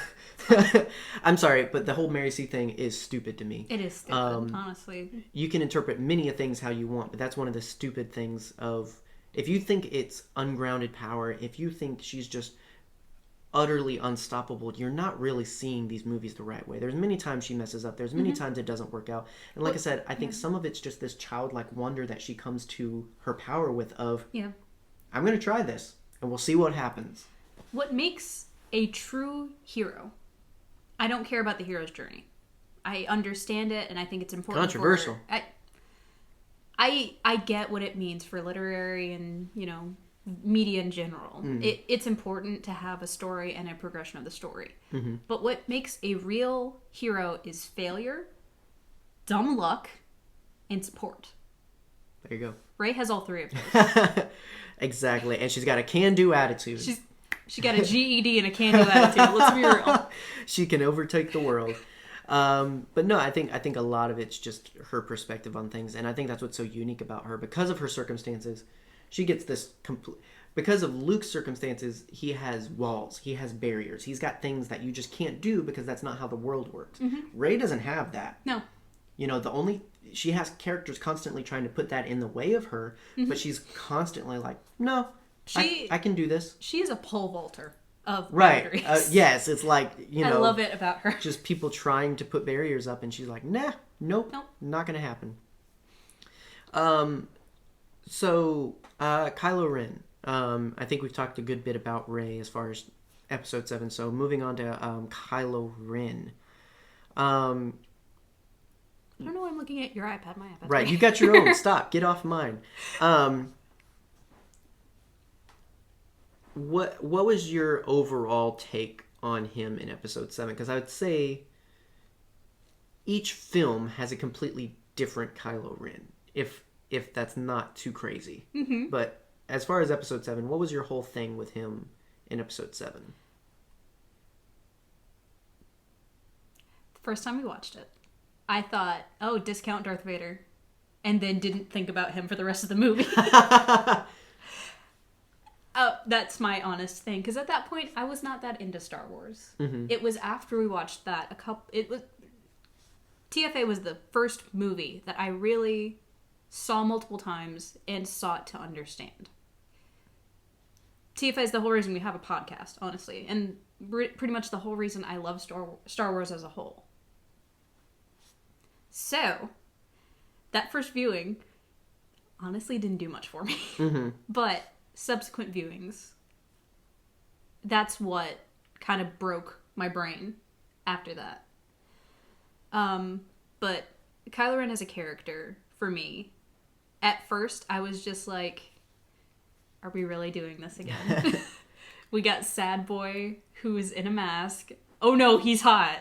I'm sorry, but the whole Mary Sue thing is stupid to me. It is stupid, honestly. You can interpret many things how you want, but that's one of the stupid things of... If you think it's ungrounded power, if you think she's just utterly unstoppable, you're not really seeing these movies the right way. There's many times she messes up. There's many times it doesn't work out. And like I said, I think some of it's just this childlike wonder that she comes to her power with of, I'm going to try this, and we'll see what happens. What makes a true hero? I don't care about the hero's journey. I understand it, and I think it's important. Controversial. I get what it means for literary and, media in general. Mm. It's important to have a story and a progression of the story. Mm-hmm. But what makes a real hero is failure, dumb luck, and support. There you go. Rey has all three of those. Exactly. And she's got a can-do attitude. She got a GED and a can-do attitude. Let's be real. She can overtake the world. But no, I think a lot of it's just her perspective on things, and I think that's what's so unique about her. Because of her circumstances, she gets this because of Luke's circumstances, he has walls, he has barriers, he's got things that you just can't do because that's not how the world works. Mm-hmm. Rey doesn't have that. No. She has characters constantly trying to put that in the way of her, but she's constantly like, no, I can do this. She is a pole vaulter. Of boundaries. Yes, it's like, I love it about her. Just people trying to put barriers up, and she's like, nope, not gonna happen. So Kylo Ren. I think we've talked a good bit about Rey as far as episode 7. So moving on to Kylo Ren. I don't know why I'm looking at your iPad. My iPad. Right, you got your own. Stop. Get off mine. What was your overall take on him in episode 7? Because I would say each film has a completely different Kylo Ren, if that's not too crazy. Mm-hmm. But as far as episode 7, what was your whole thing with him in episode 7? The first time we watched it, I thought, oh, discount Darth Vader, and then didn't think about him for the rest of the movie. That's my honest thing, because at that point I was not that into Star Wars. Mm-hmm. It was after we watched that TFA was the first movie that I really saw multiple times and sought to understand. TFA is the whole reason we have a podcast, honestly, and pretty much the whole reason I love Star Wars as a whole. So that first viewing honestly didn't do much for me. Mm-hmm. But subsequent viewings, that's what kind of broke my brain after that. But Kylo Ren as a character, for me, at first I was just like, are we really doing this again? We got sad boy who is in a mask. Oh no, he's hot.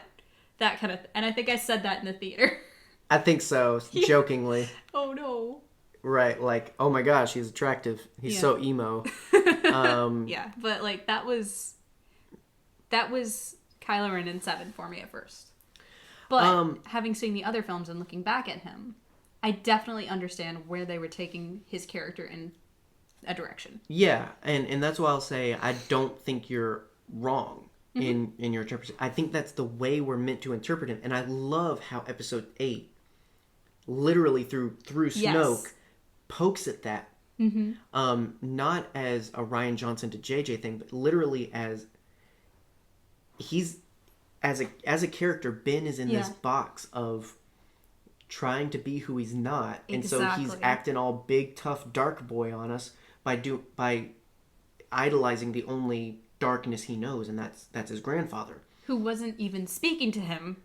That kind of and I think I said that in the theater. I think so, jokingly. Oh no. Right, like, oh my gosh, he's attractive. He's so emo. Yeah, but like that was Kylo Ren in 7 for me at first. But having seen the other films and looking back at him, I definitely understand where they were taking his character and a direction. Yeah, and that's why I'll say I don't think you're wrong in your interpretation. I think that's the way we're meant to interpret him, and I love how Episode 8, literally through Snoke, pokes at that. Not as a Rian Johnson to JJ thing, but literally as he's as a character. Ben is in this box of trying to be who he's not, and so he's acting all big, tough, dark boy on us by idolizing the only darkness he knows, and that's his grandfather, who wasn't even speaking to him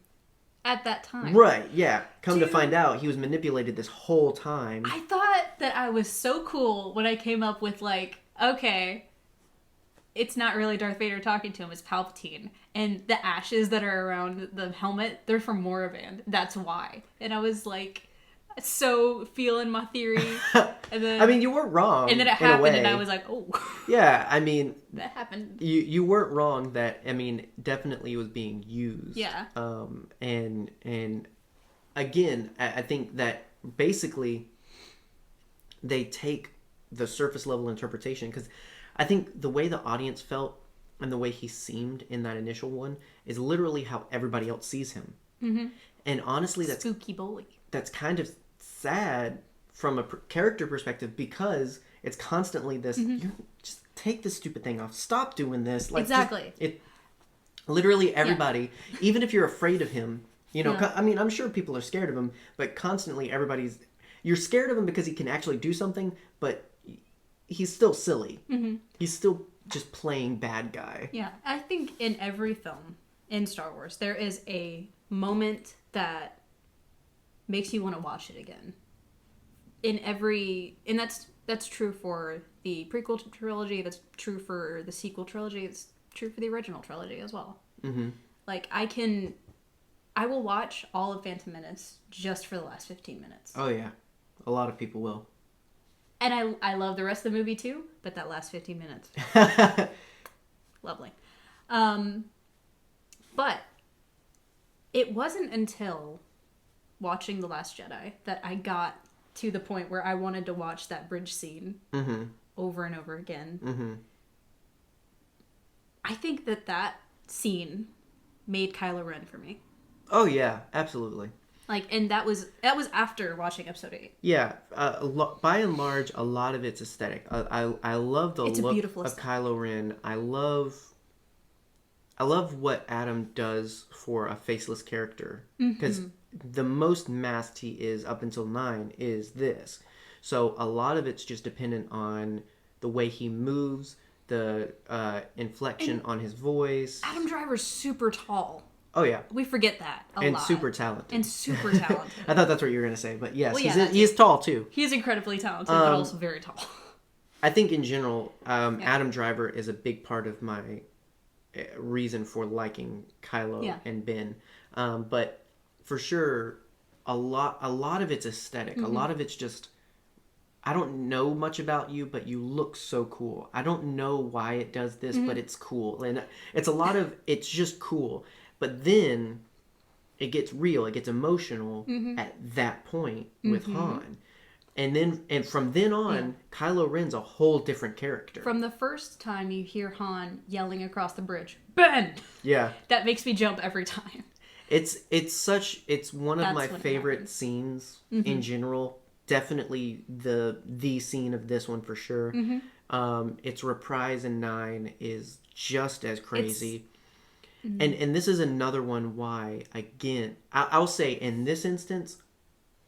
at that time. Right, yeah. Come to find out, he was manipulated this whole time. I thought that I was so cool when I came up with, like, okay, it's not really Darth Vader talking to him, it's Palpatine. And the ashes that are around the helmet, they're from Moraband. That's why. And I was, like, so feeling my theory. And then, I mean, you weren't wrong. And then it happened, and I was like, oh. Yeah, I mean, that happened. You weren't wrong that, I mean, definitely was being used. Yeah. And again, I think that basically they take the surface level interpretation, because I think the way the audience felt and the way he seemed in that initial one is literally how everybody else sees him. Mm-hmm. And honestly, that's spooky bully. That's kind of sad from a character perspective, because it's constantly this, you just take this stupid thing off, stop doing this. Like, exactly. Literally everybody, even if you're afraid of him, you know, I mean, I'm sure people are scared of him, but constantly you're scared of him because he can actually do something, but he's still silly. Mm-hmm. He's still just playing bad guy. Yeah, I think in every film in Star Wars, there is a moment that makes you want to watch it again. And that's true for the prequel trilogy. That's true for the sequel trilogy. It's true for the original trilogy as well. Mm-hmm. Like, I will watch all of Phantom Menace just for the last 15 minutes. Oh yeah, a lot of people will. And I love the rest of the movie too, but that last 15 minutes, lovely. But it wasn't until watching The Last Jedi that I got to the point where I wanted to watch that bridge scene over and over again. Mm-hmm. I think that scene made Kylo Ren for me. Oh yeah, absolutely. Like, and that was after watching Episode 8. Yeah, by and large, a lot of it's aesthetic. I love the look of Kylo Ren. I love what Adam does for a faceless character, because the most masked he is up until 9 is this. So a lot of it's just dependent on the way he moves, the inflection on his voice. Adam Driver's super tall. Oh, yeah. We forget that a lot. And super talented. I thought that's what you were going to say, but yes, he is tall, too. He is incredibly talented, but also very tall. I think, in general, Adam Driver is a big part of my reason for liking Kylo and Ben. But, for sure, a lot of it's aesthetic. A lot of it's just, I don't know much about you, but you look so cool. I don't know why it does this, but it's cool. And it's a lot of, it's just cool. But then it gets real, it gets emotional at that point with Han. And from then on, Kylo Ren's a whole different character. From the first time you hear Han yelling across the bridge, Ben! Yeah. That makes me jump every time. It's one of my favorite scenes in general. Definitely the scene of this one for sure. Its reprise in 9 is just as crazy. And this is another one why, again, I'll say in this instance,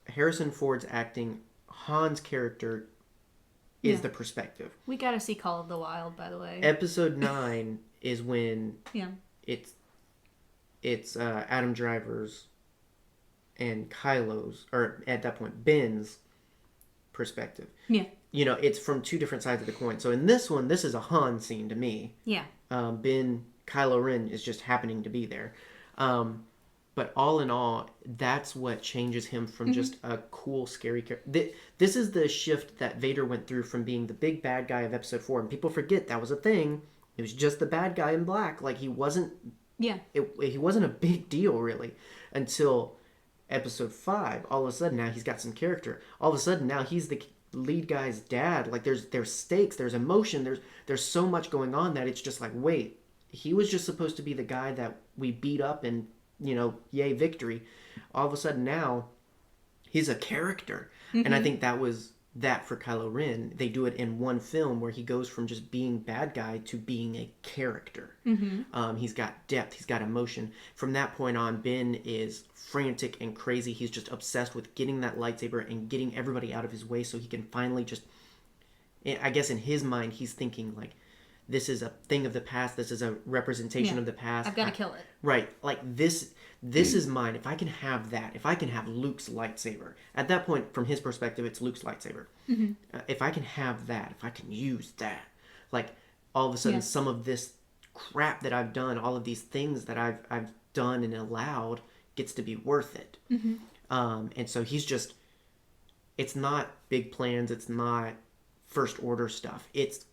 Harrison Ford's acting, Han's character is the perspective. We gotta see Call of the Wild, by the way. Episode 9 is when it's Adam Driver's and Kylo's, or at that point, Ben's perspective. Yeah. You know, it's from two different sides of the coin. So in this one, this is a Han scene to me. Yeah. Kylo Ren is just happening to be there. But all in all, that's what changes him from just a cool, scary character. This is the shift that Vader went through from being the big bad guy of Episode 4. And people forget that was a thing. It was just the bad guy in black. Like, he wasn't... Yeah. He wasn't a big deal, really, until Episode 5. All of a sudden, now he's got some character. All of a sudden, now he's the lead guy's dad. Like there's stakes, there's emotion, there's so much going on that it's just like, wait, he was just supposed to be the guy that we beat up and, yay victory. All of a sudden now he's a character. Mm-hmm. And I think that was that for Kylo Ren. They do it in one film where he goes from just being bad guy to being a character. Mm-hmm. He's got depth, he's got emotion. From that point on, Ben is frantic and crazy. He's just obsessed with getting that lightsaber and getting everybody out of his way so he can finally just, I guess in his mind, he's thinking like, this is a thing of the past. This is a representation of the past. I've got to kill it. Right. Like this is mine. If I can have that, if I can have Luke's lightsaber. At that point, from his perspective, it's Luke's lightsaber. Mm-hmm. If I can have that, if I can use that, like all of a sudden some of this crap that I've done, all of these things that I've done and allowed gets to be worth it. Mm-hmm. And so he's just, it's not big plans. It's not first order stuff. It's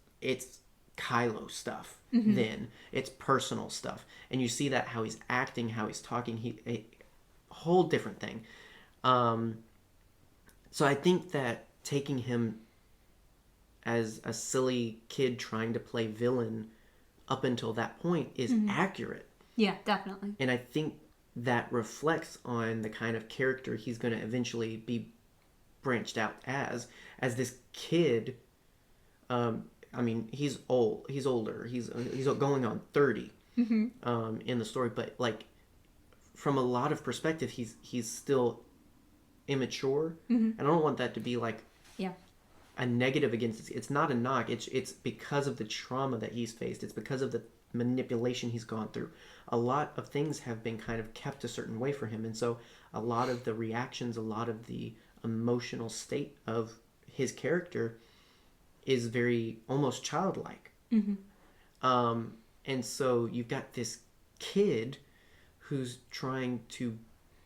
Kylo stuff. Mm-hmm. Then it's personal stuff, and you see that how he's acting, how he's talking, a whole different thing. So I think that taking him as a silly kid trying to play villain up until that point is accurate. Yeah, definitely. And I think that reflects on the kind of character he's going to eventually be branched out as this kid. I mean, he's old. He's older. He's going on 30 in the story. But like, from a lot of perspective, he's still immature, and I don't want that to be like a negative against it. It's not a knock. It's because of the trauma that he's faced. It's because of the manipulation he's gone through. A lot of things have been kind of kept a certain way for him, and so a lot of the reactions, a lot of the emotional state of his character is very almost childlike. Mm-hmm. And so you've got this kid who's trying to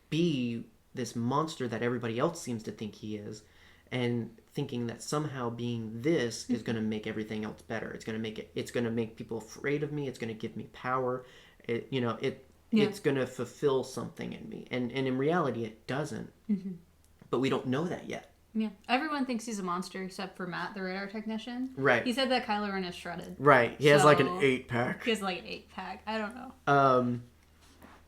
be this monster that everybody else seems to think he is, and thinking that somehow being this is going to make everything else better. It's going to make people afraid of me. It's going to give me power. It's going to fulfill something in me. And in reality, it doesn't. Mm-hmm. But we don't know that yet. Yeah. Everyone thinks he's a monster except for Matt, the radar technician. Right. He said that Kylo Ren is shredded. Right. He has like an 8-pack. He has like an 8-pack. I don't know.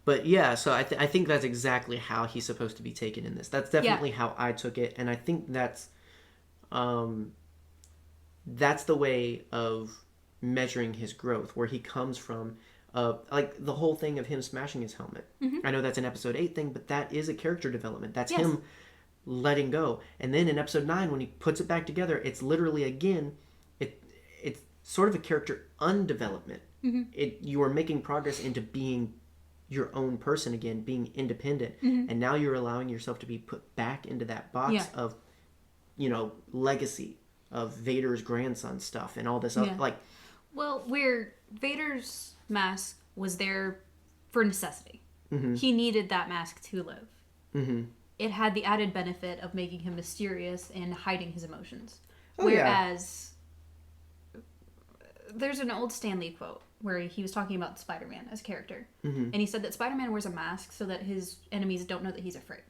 But yeah, so I think that's exactly how he's supposed to be taken in this. That's definitely how I took it. And I think that's the way of measuring his growth, where he comes from. Like the whole thing of him smashing his helmet. Mm-hmm. I know that's an episode 8 thing, but that is a character development. That's him letting go. And then in episode 9, when he puts it back together, it's literally again, it's sort of a character undevelopment. Mm-hmm. You are making progress into being your own person again, being independent. Mm-hmm. And now you're allowing yourself to be put back into that box of, legacy of Vader's grandson stuff and all this other, like. Well, where Vader's mask was there for necessity. Mm-hmm. He needed that mask to live. Mm-hmm. It had the added benefit of making him mysterious and hiding his emotions. Whereas there's an old Stan Lee quote where he was talking about Spider-Man as a character. Mm-hmm. And he said that Spider-Man wears a mask so that his enemies don't know that he's afraid.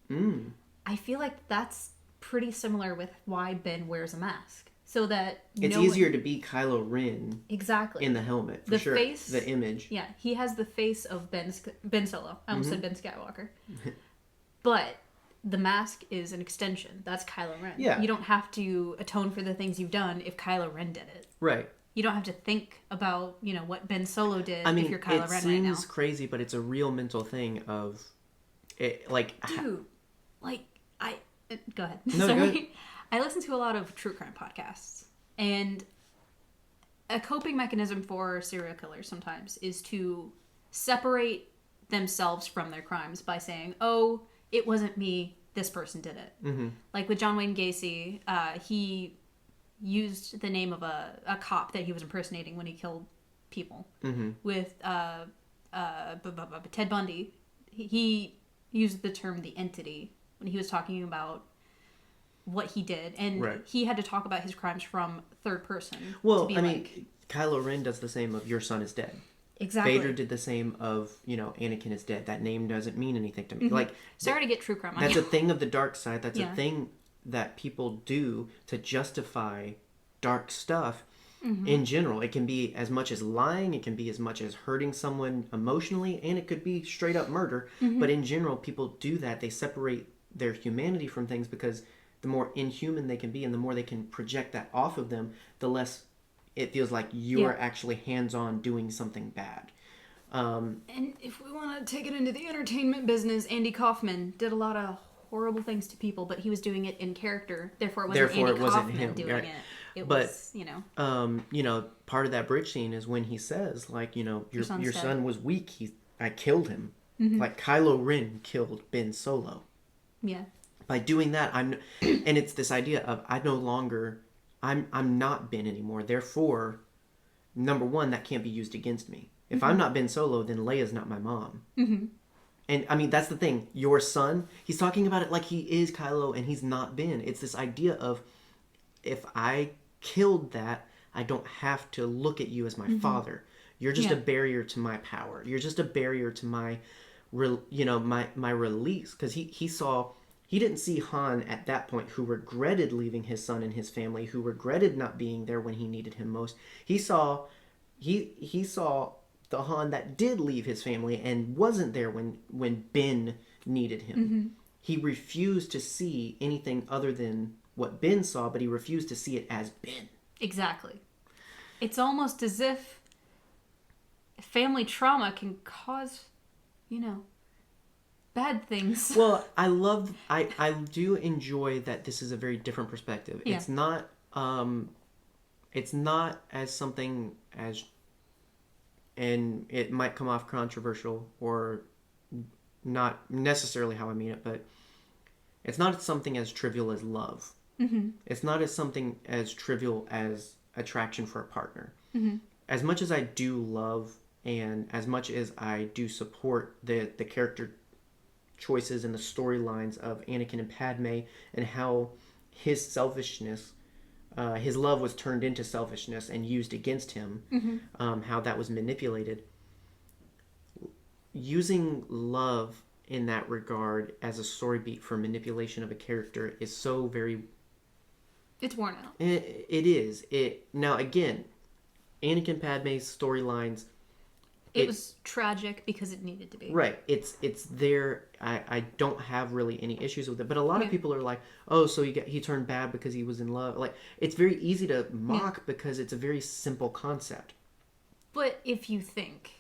Mm. I feel like that's pretty similar with why Ben wears a mask. So that it's easier to be Kylo Ren exactly in the helmet, for sure. Face, the image. Yeah, he has the face of Ben Solo. I almost said Ben Skywalker. But the mask is an extension. That's Kylo Ren. Yeah. You don't have to atone for the things you've done if Kylo Ren did it. Right. You don't have to think about, what Ben Solo did if you're Kylo Ren right now. It seems crazy, but it's a real mental thing of it, like... Dude, go ahead. No, sorry. Go ahead. I listen to a lot of true crime podcasts, and a coping mechanism for serial killers sometimes is to separate themselves from their crimes by saying, oh, it wasn't me, this person did it. Mm-hmm. Like with John Wayne Gacy, he used the name of a cop that he was impersonating when he killed people. Mm-hmm. With Ted Bundy, he used the term the entity when he was talking about what he did, and he had to talk about his crimes from third person. Well, Kylo Ren does the same of your son is dead. Exactly. Vader did the same of, Anakin is dead. That name doesn't mean anything to me. Mm-hmm. Sorry to get true crime on That's a thing of the dark side. That's a thing that people do to justify dark stuff in general. It can be as much as lying, it can be as much as hurting someone emotionally, and it could be straight up murder. But in general, people do that. They separate their humanity from things because the more inhuman they can be and the more they can project that off of them, the less it feels like you are actually hands-on doing something bad. And if we want to take it into the entertainment business, Andy Kaufman did a lot of horrible things to people, but he was doing it in character. Therefore, it wasn't Kaufman doing it. It was, you know. Part of that bridge scene is when he says, like, your son was weak. I killed him. Like Kylo Ren killed Ben Solo. Yeah. By doing that, and it's this idea of I'm not Ben anymore. Therefore, number one, that can't be used against me. If I'm not Ben Solo, then Leia's not my mom. And I mean, that's the thing. Your son, he's talking about it like he is Kylo and he's not Ben. It's this idea of, if I killed that, I don't have to look at you as my father. You're just a barrier to my power. You're just a barrier to my release. Because he didn't see Han at that point, who regretted leaving his son and his family, who regretted not being there when he needed him most. He saw the Han that did leave his family and wasn't there when Ben needed him. He refused to see anything other than what Ben saw, but he refused to see it as Ben. Exactly. It's almost as if family trauma can cause, bad things. Well, I do enjoy that this is a very different perspective. Yeah. It's not as something as, and it might come off controversial or not necessarily how I mean it, but it's not something as trivial as love. It's not as something as trivial as attraction for a partner. As much as I do love and as much as I do support the character choices and the storylines of Anakin and Padme and how his selfishness, his love was turned into selfishness and used against him, how that was manipulated. Using love in that regard as a story beat for manipulation of a character is so very... It's worn out. It is. Now, again, Anakin Padme's storylines... It was tragic because it needed to be. Right. It's there. I don't have really any issues with it. But a lot of people are like, oh, so he turned bad because he was in love. Like, it's very easy to mock because it's a very simple concept. But if you think,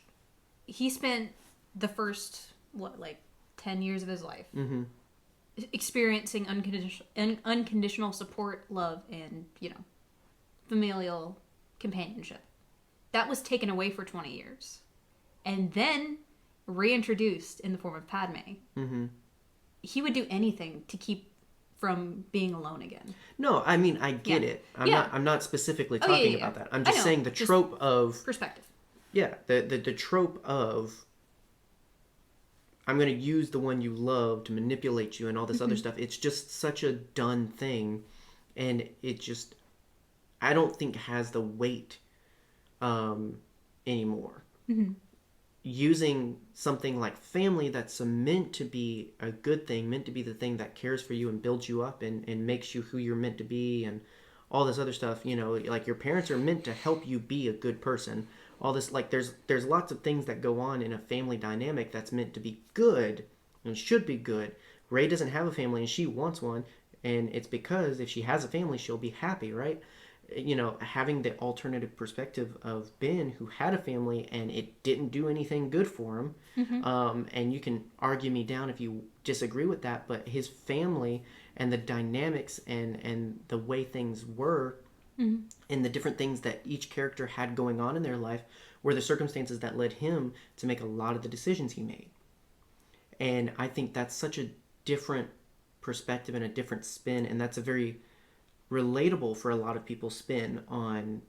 he spent the first, 10 years of his life experiencing unconditional support, love, and, familial companionship. That was taken away for 20 years. And then reintroduced in the form of Padme. He would do anything to keep from being alone again. No, I mean, I get it. I'm not specifically talking about that. I'm just saying the trope of... Perspective. Yeah, the trope of... I'm going to use the one you love to manipulate you and all this other stuff. It's just such a done thing. And it just... I don't think has the weight anymore. Using something like family that's meant to be a good thing, meant to be the thing that cares for you and builds you up and makes you who you're meant to be and all this other stuff, like your parents are meant to help you be a good person. All this, like, there's lots of things that go on in a family dynamic that's meant to be good and should be good. Rey doesn't have a family and she wants one, and it's because if she has a family, she'll be happy, right? Having the alternative perspective of Ben, who had a family and it didn't do anything good for him. And you can argue me down if you disagree with that, but his family and the dynamics and the way things were and the different things that each character had going on in their life were the circumstances that led him to make a lot of the decisions he made. And I think that's such a different perspective and a different spin, and that's a very relatable for a lot of people spin on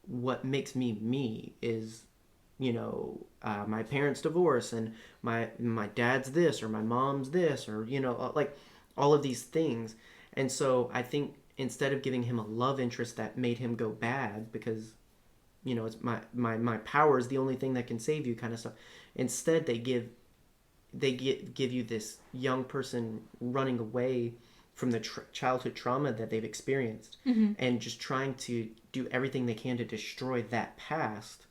what makes me is my parents' divorce and my dad's this or my mom's this or like all of these things. And so I think instead of giving him a love interest that made him go bad because it's my power is the only thing that can save you kind of stuff, instead they give you this young person running away from the childhood trauma that they've experienced, and just trying to do everything they can to destroy that past.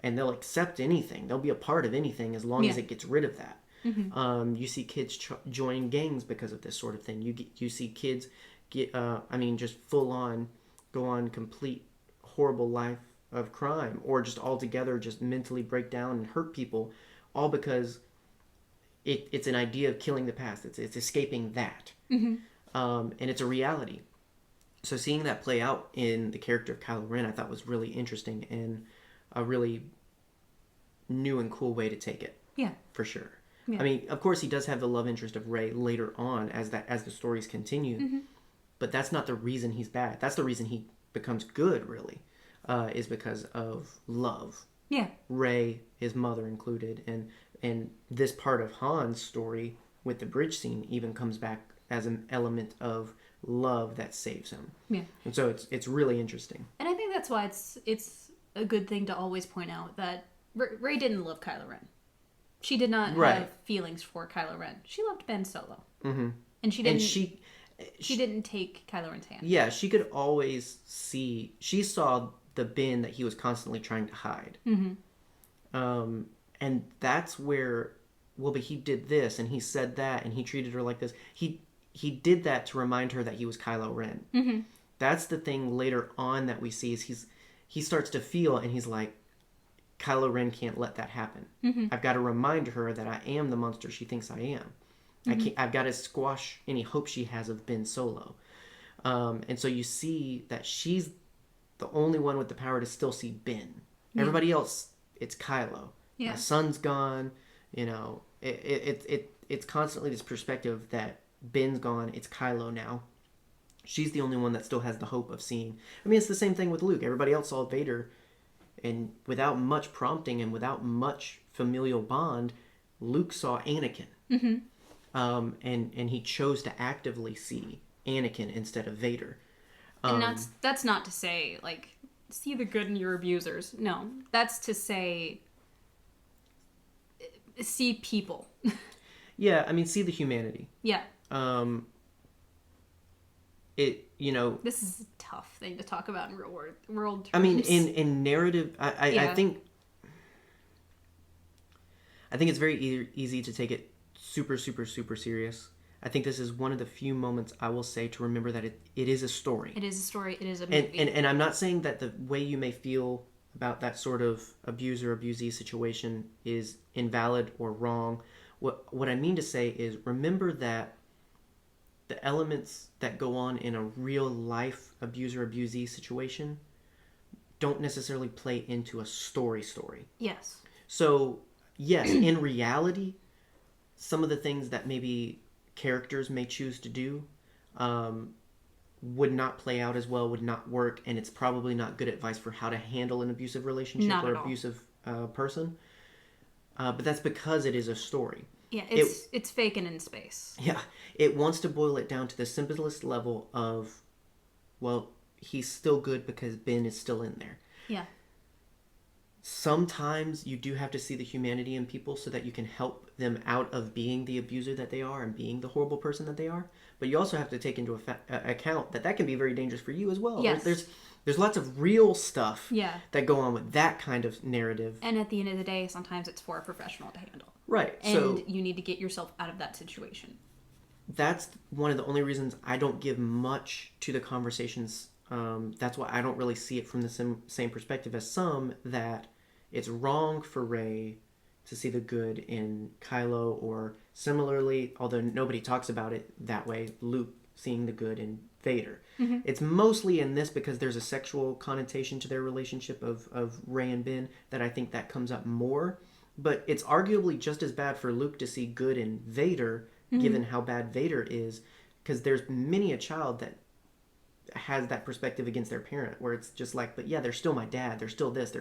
And they'll accept anything. They'll be a part of anything as long as it gets rid of that. You see kids join gangs because of this sort of thing. You see kids just full on go on complete horrible life of crime, or just altogether just mentally break down and hurt people, all because it's an idea of killing the past. It's escaping that. And it's a reality. So seeing that play out in the character of Kylo Ren, I thought was really interesting and a really new and cool way to take it. Yeah. For sure. Yeah. I mean, of course, he does have the love interest of Rey later on as the stories continue, but that's not the reason he's bad. That's the reason he becomes good, really, is because of love. Yeah. Rey, his mother included, and this part of Han's story with the bridge scene even comes back as an element of love that saves him. Yeah. And so it's really interesting. And I think that's why it's a good thing to always point out that Rey didn't love Kylo Ren. She did not have feelings for Kylo Ren. She loved Ben Solo. And she didn't. And she didn't take Kylo Ren's hand. Yeah, she could always see. She saw the Ben that he was constantly trying to hide. And that's where, well, but he did this and he said that and he treated her like this. He did that to remind her that he was Kylo Ren. That's the thing later on that we see is he starts to feel, and he's like, Kylo Ren can't let that happen. I've got to remind her that I am the monster she thinks I am. I've got to squash any hope she has of Ben Solo. And so you see that she's the only one with the power to still see Ben. Everybody else, it's Kylo. My son's gone. You know, it's constantly this perspective that Ben's gone. It's Kylo now. She's the only one that still has the hope of seeing. I mean, it's the same thing with Luke. Everybody else saw Vader, and without much prompting and without much familial bond, Luke saw Anakin. And he chose to actively see Anakin instead of Vader. And that's not to say, like, see the good in your abusers. No, that's to say, see people. Yeah, I mean, see the humanity. Yeah. This is a tough thing to talk about in real world terms. I mean, in narrative, I think it's very easy to take it super, super, super serious. I think this is one of the few moments I will say to remember that it is a story. It is a story. It is a movie. And I'm not saying that the way you may feel about that sort of abuser, abusee situation is invalid or wrong. What I mean to say is remember that the elements that go on in a real life abuser, abusee situation don't necessarily play into a story. Yes. So, yes, in reality, some of the things that maybe characters may choose to do would not play out as well, would not work, and it's probably not good advice for how to handle an abusive relationship or abusive person. But that's because it is a story. Yeah, it's fake and in space. Yeah, it wants to boil it down to the simplest level of, well, he's still good because Ben is still in there. Yeah. Sometimes you do have to see the humanity in people so that you can help them out of being the abuser that they are and being the horrible person that they are. But you also have to take into account that can be very dangerous for you as well. Yes. There's lots of real stuff that go on with that kind of narrative. And at the end of the day, sometimes it's for a professional to handle. Right. And you need to get yourself out of that situation. That's one of the only reasons I don't give much to the conversations. That's why I don't really see it from the same perspective as some, that it's wrong for Rey to see the good in Kylo, or similarly, although nobody talks about it that way, Luke seeing the good in Vader. Mm-hmm. It's mostly in this because there's a sexual connotation to their relationship of Rey and Ben that I think that comes up more. But it's arguably just as bad for Luke to see good in Vader, given how bad Vader is, because there's many a child that has that perspective against their parent, where it's just like, but yeah, they're still my dad, they're still this,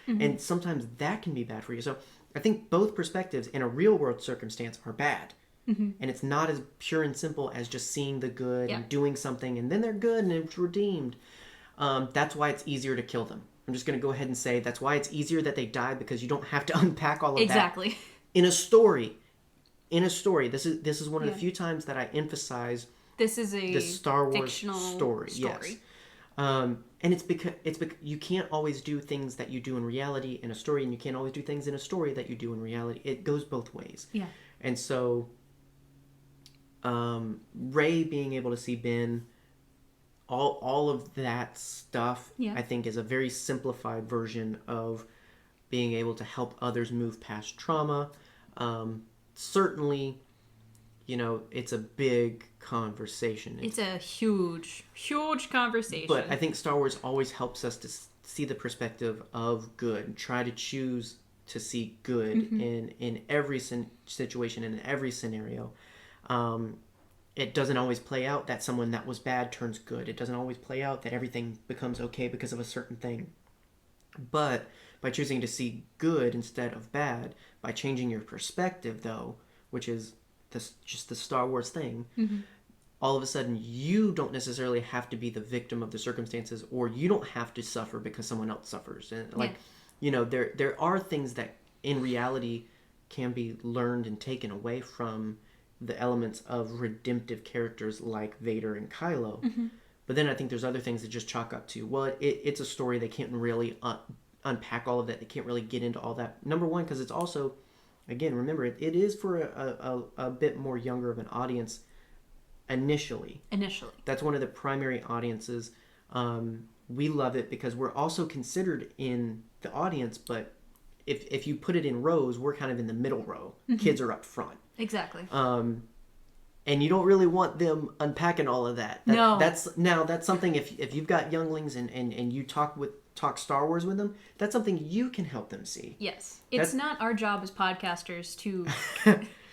and sometimes that can be bad for you. So I think both perspectives in a real world circumstance are bad. And it's not as pure and simple as just seeing the good and doing something and then they're good and it's redeemed. That's why it's easier to kill them. I'm just going to go ahead and say that's why it's easier that they die, because you don't have to unpack all of that. Exactly. In a story, this is one of the few times that I emphasize This is the Star Wars story. Yes. And it's because you can't always do things that you do in reality in a story, and you can't always do things in a story that you do in reality. It goes both ways. Yeah. And so, Rey being able to see Ben, all of that stuff, I think, is a very simplified version of being able to help others move past trauma. Certainly, it's a big conversation. It's a huge conversation. But I think Star Wars always helps us to see the perspective of good. Try to choose to see good in every situation, in every scenario. It doesn't always play out that someone that was bad turns good. It doesn't always play out that everything becomes okay because of a certain thing. But by choosing to see good instead of bad, by changing your perspective, though, which is just the Star Wars thing, all of a sudden you don't necessarily have to be the victim of the circumstances, or you don't have to suffer because someone else suffers. And there are things that in reality can be learned and taken away from the elements of redemptive characters like Vader and Kylo. But then I think there's other things that just chalk up to, well, it's a story. They can't really unpack all of that. They can't really get into all that. Number one, because it's also, again, remember, it is for a bit more younger of an audience initially. That's one of the primary audiences. We love it because we're also considered in the audience, but if you put it in rows, we're kind of in the middle row. Kids are up front. Exactly. And you don't really want them unpacking all of that. No. That's something, if you've got younglings and you talk Star Wars with them, that's something you can help them see. Yes. It's not our job as podcasters to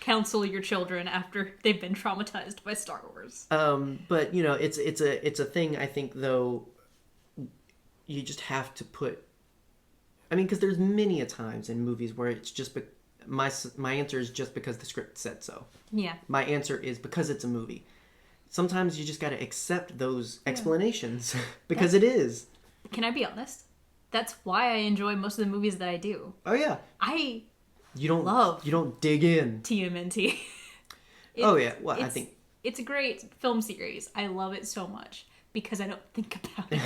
counsel your children after they've been traumatized by Star Wars. But it's a thing, I think, though, you just have to put, because there's many a times in movies where it's just my answer is just because the script said so. Yeah. My answer is because it's a movie. Sometimes you just got to accept those explanations because it is. Can I be honest? That's why I enjoy most of the movies that I do. Oh yeah. You don't dig in. TMNT. Oh yeah. Well, I think it's a great film series. I love it so much because I don't think about it.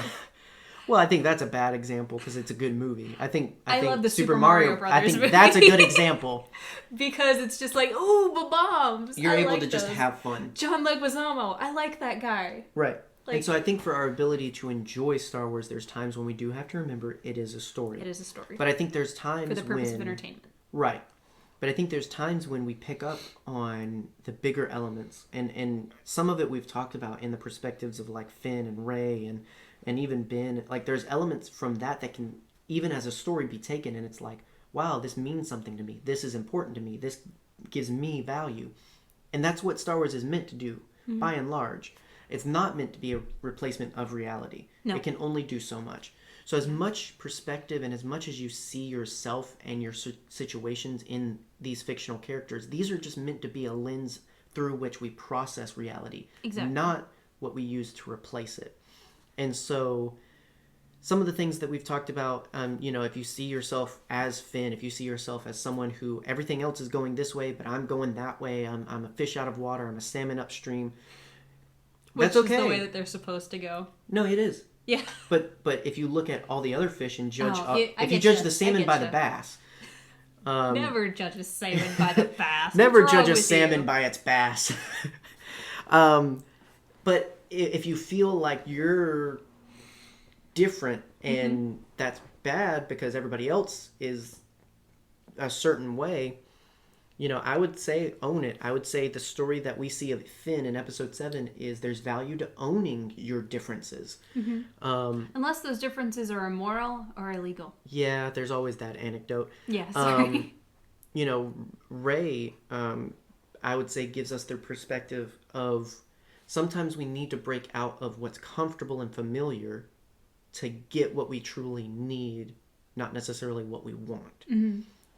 Well, I think that's a bad example because it's a good movie. I think love the Super Mario Brothers I think movie. that's a good example because it's just like, ooh, bombs. You're able to just have fun. John Leguizamo, I like that guy. Right. And so I think for our ability to enjoy Star Wars, there's times when we do have to remember it is a story. It is a story. But I think there's times for the purpose of entertainment. Right. But I think there's times when we pick up on the bigger elements, and some of it we've talked about in the perspectives of like Finn and Rey and even Ben. Like there's elements from that can, even as a story, be taken, and it's like, wow, this means something to me. This is important to me. This gives me value. And that's what Star Wars is meant to do, by and large. It's not meant to be a replacement of reality. No. It can only do so much. So as much perspective and as much as you see yourself and your situations in these fictional characters, these are just meant to be a lens through which we process reality. Exactly. Not what we use to replace it. And so some of the things that we've talked about, if you see yourself as Finn, if you see yourself as someone who everything else is going this way, but I'm going that way, I'm a fish out of water, I'm a salmon upstream. Which that's okay. is the way that they're supposed to go. No, it is. Yeah. But if you look at all the other fish and judge, if you judge the salmon by the bass. Never judge a salmon by the bass. Never judge a salmon by its bass. But if you feel like you're different and that's bad because everybody else is a certain way, I would say own it. I would say the story that we see of Finn in episode 7 is there's value to owning your differences. Unless those differences are immoral or illegal. Yeah, there's always that anecdote. Yeah, sorry. Rey, I would say gives us the perspective of sometimes we need to break out of what's comfortable and familiar to get what we truly need, not necessarily what we want.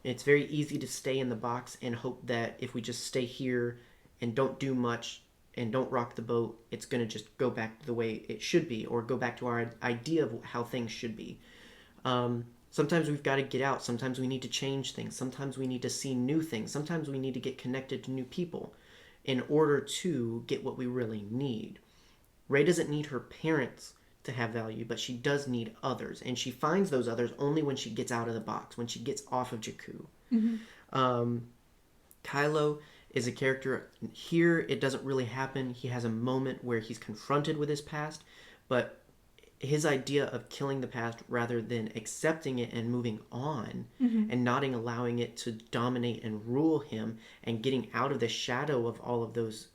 It's very easy to stay in the box and hope that if we just stay here and don't do much and don't rock the boat, it's going to just go back to the way it should be or go back to our idea of how things should be. Sometimes we've got to get out. Sometimes we need to change things. Sometimes we need to see new things. Sometimes we need to get connected to new people. in order to get what we really need. Rey doesn't need her parents to have value, but she does need others. And she finds those others only when she gets out of the box, when she gets off of Jakku. Kylo is a character. Here, it doesn't really happen. He has a moment where he's confronted with his past, but his idea of killing the past rather than accepting it and moving on and not allowing it to dominate and rule him and getting out of the shadow of all of those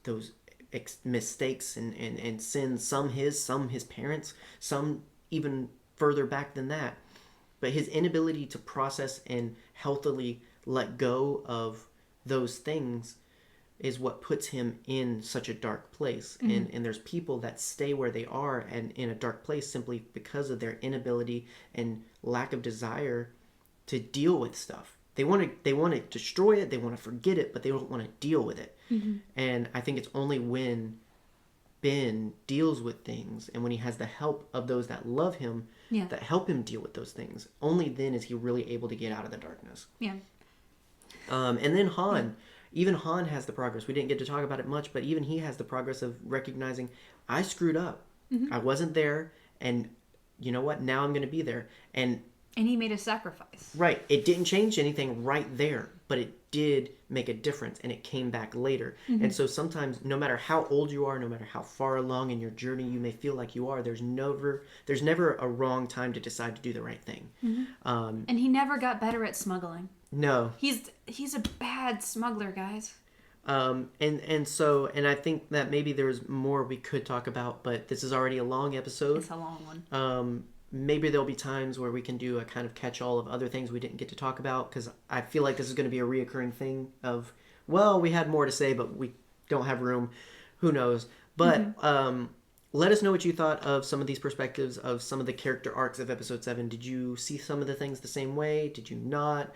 mistakes and sins, some his parents, some even further back than that. But his inability to process and healthily let go of those things is what puts him in such a dark place. And there's people that stay where they are and in a dark place simply because of their inability and lack of desire to deal with stuff. They want to destroy it, they want to forget it, but they don't want to deal with it. And I think it's only when Ben deals with things and when he has the help of those that love him that help him deal with those things, only then is he really able to get out of the darkness. And then Han. Even Han has the progress. We didn't get to talk about it much, but even he has the progress of recognizing, I screwed up. I wasn't there, and you know what? Now I'm going to be there. And he made a sacrifice. Right. It didn't change anything right there, but it did make a difference, and it came back later. And so sometimes, no matter how old you are, no matter how far along in your journey you may feel like you are, there's never a wrong time to decide to do the right thing. And he never got better at smuggling. No. He's a bad smuggler, guys. And I think that maybe there's more we could talk about, but this is already a long episode. It's a long one. Maybe there'll be times where we can do a kind of catch-all of other things we didn't get to talk about, because I feel like this is going to be a reoccurring thing of, well, we had more to say, but we don't have room. Who knows? But let us know what you thought of some of these perspectives of some of the character arcs of Episode 7. Did you see some of the things the same way? Did you not?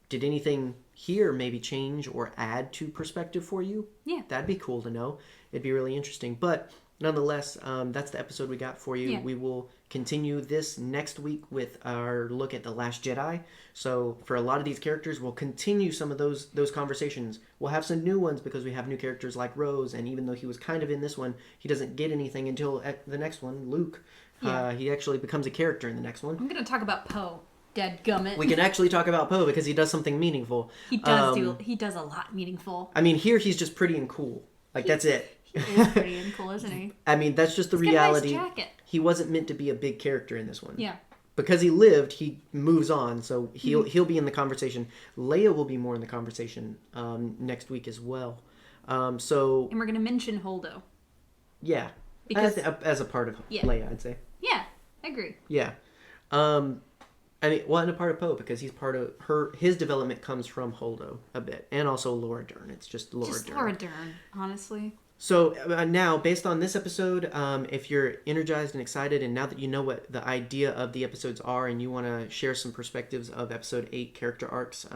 Did anything here maybe change or add to perspective for you? Yeah. That'd be cool to know. It'd be really interesting. But nonetheless, that's the episode we got for you. Yeah. We will continue this next week with our look at The Last Jedi. So for a lot of these characters, we'll continue some of those conversations. We'll have some new ones because we have new characters like Rose, and even though he was kind of in this one, he doesn't get anything until the next one, Luke. Yeah. He actually becomes a character in the next one. I'm going to talk about Poe. Dadgummit. We can actually talk about Poe because he does something meaningful. He does a lot meaningful. I mean, here he's just pretty and cool. That's it. He is pretty and cool, isn't he? I mean, that's just the reality. He's got a nice jacket. He wasn't meant to be a big character in this one. Yeah. Because he lived, he moves on, so he'll be in the conversation. Leia will be more in the conversation next week as well. And we're going to mention Holdo. Yeah. Because, as a part of Leia, I'd say. Yeah, I agree. Yeah. And a part of Poe, because he's part of his development comes from Holdo a bit, and also Laura Dern. It's just Laura Dern. Laura Dern, honestly. So now, based on this episode, if you're energized and excited, and now that you know what the idea of the episodes are, and you want to share some perspectives of Episode 8 character arcs,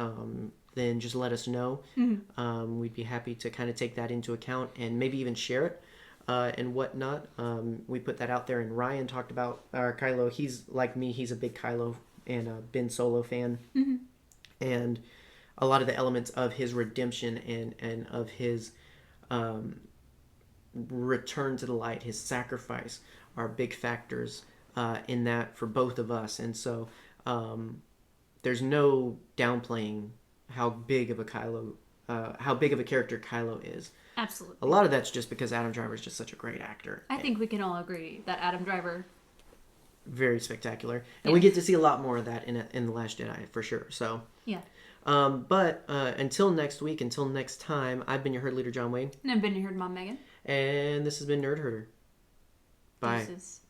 then just let us know. We'd be happy to kind of take that into account and maybe even share it. And whatnot. We put that out there, and Ryan talked about Kylo. He's like me; he's a big Kylo and a Ben Solo fan, and a lot of the elements of his redemption and of his return to the light, his sacrifice, are big factors in that for both of us. And so there's no downplaying how big of a character Kylo is. Absolutely. A lot of that's just because Adam Driver is just such a great actor. I think we can all agree that Adam Driver, very spectacular, and we get to see a lot more of that in The Last Jedi for sure. So yeah. But until next week, until next time, I've been your herd leader, John Wayne, and I've been your herd mom, Megan, and this has been Nerd Herder. Bye. Deuces.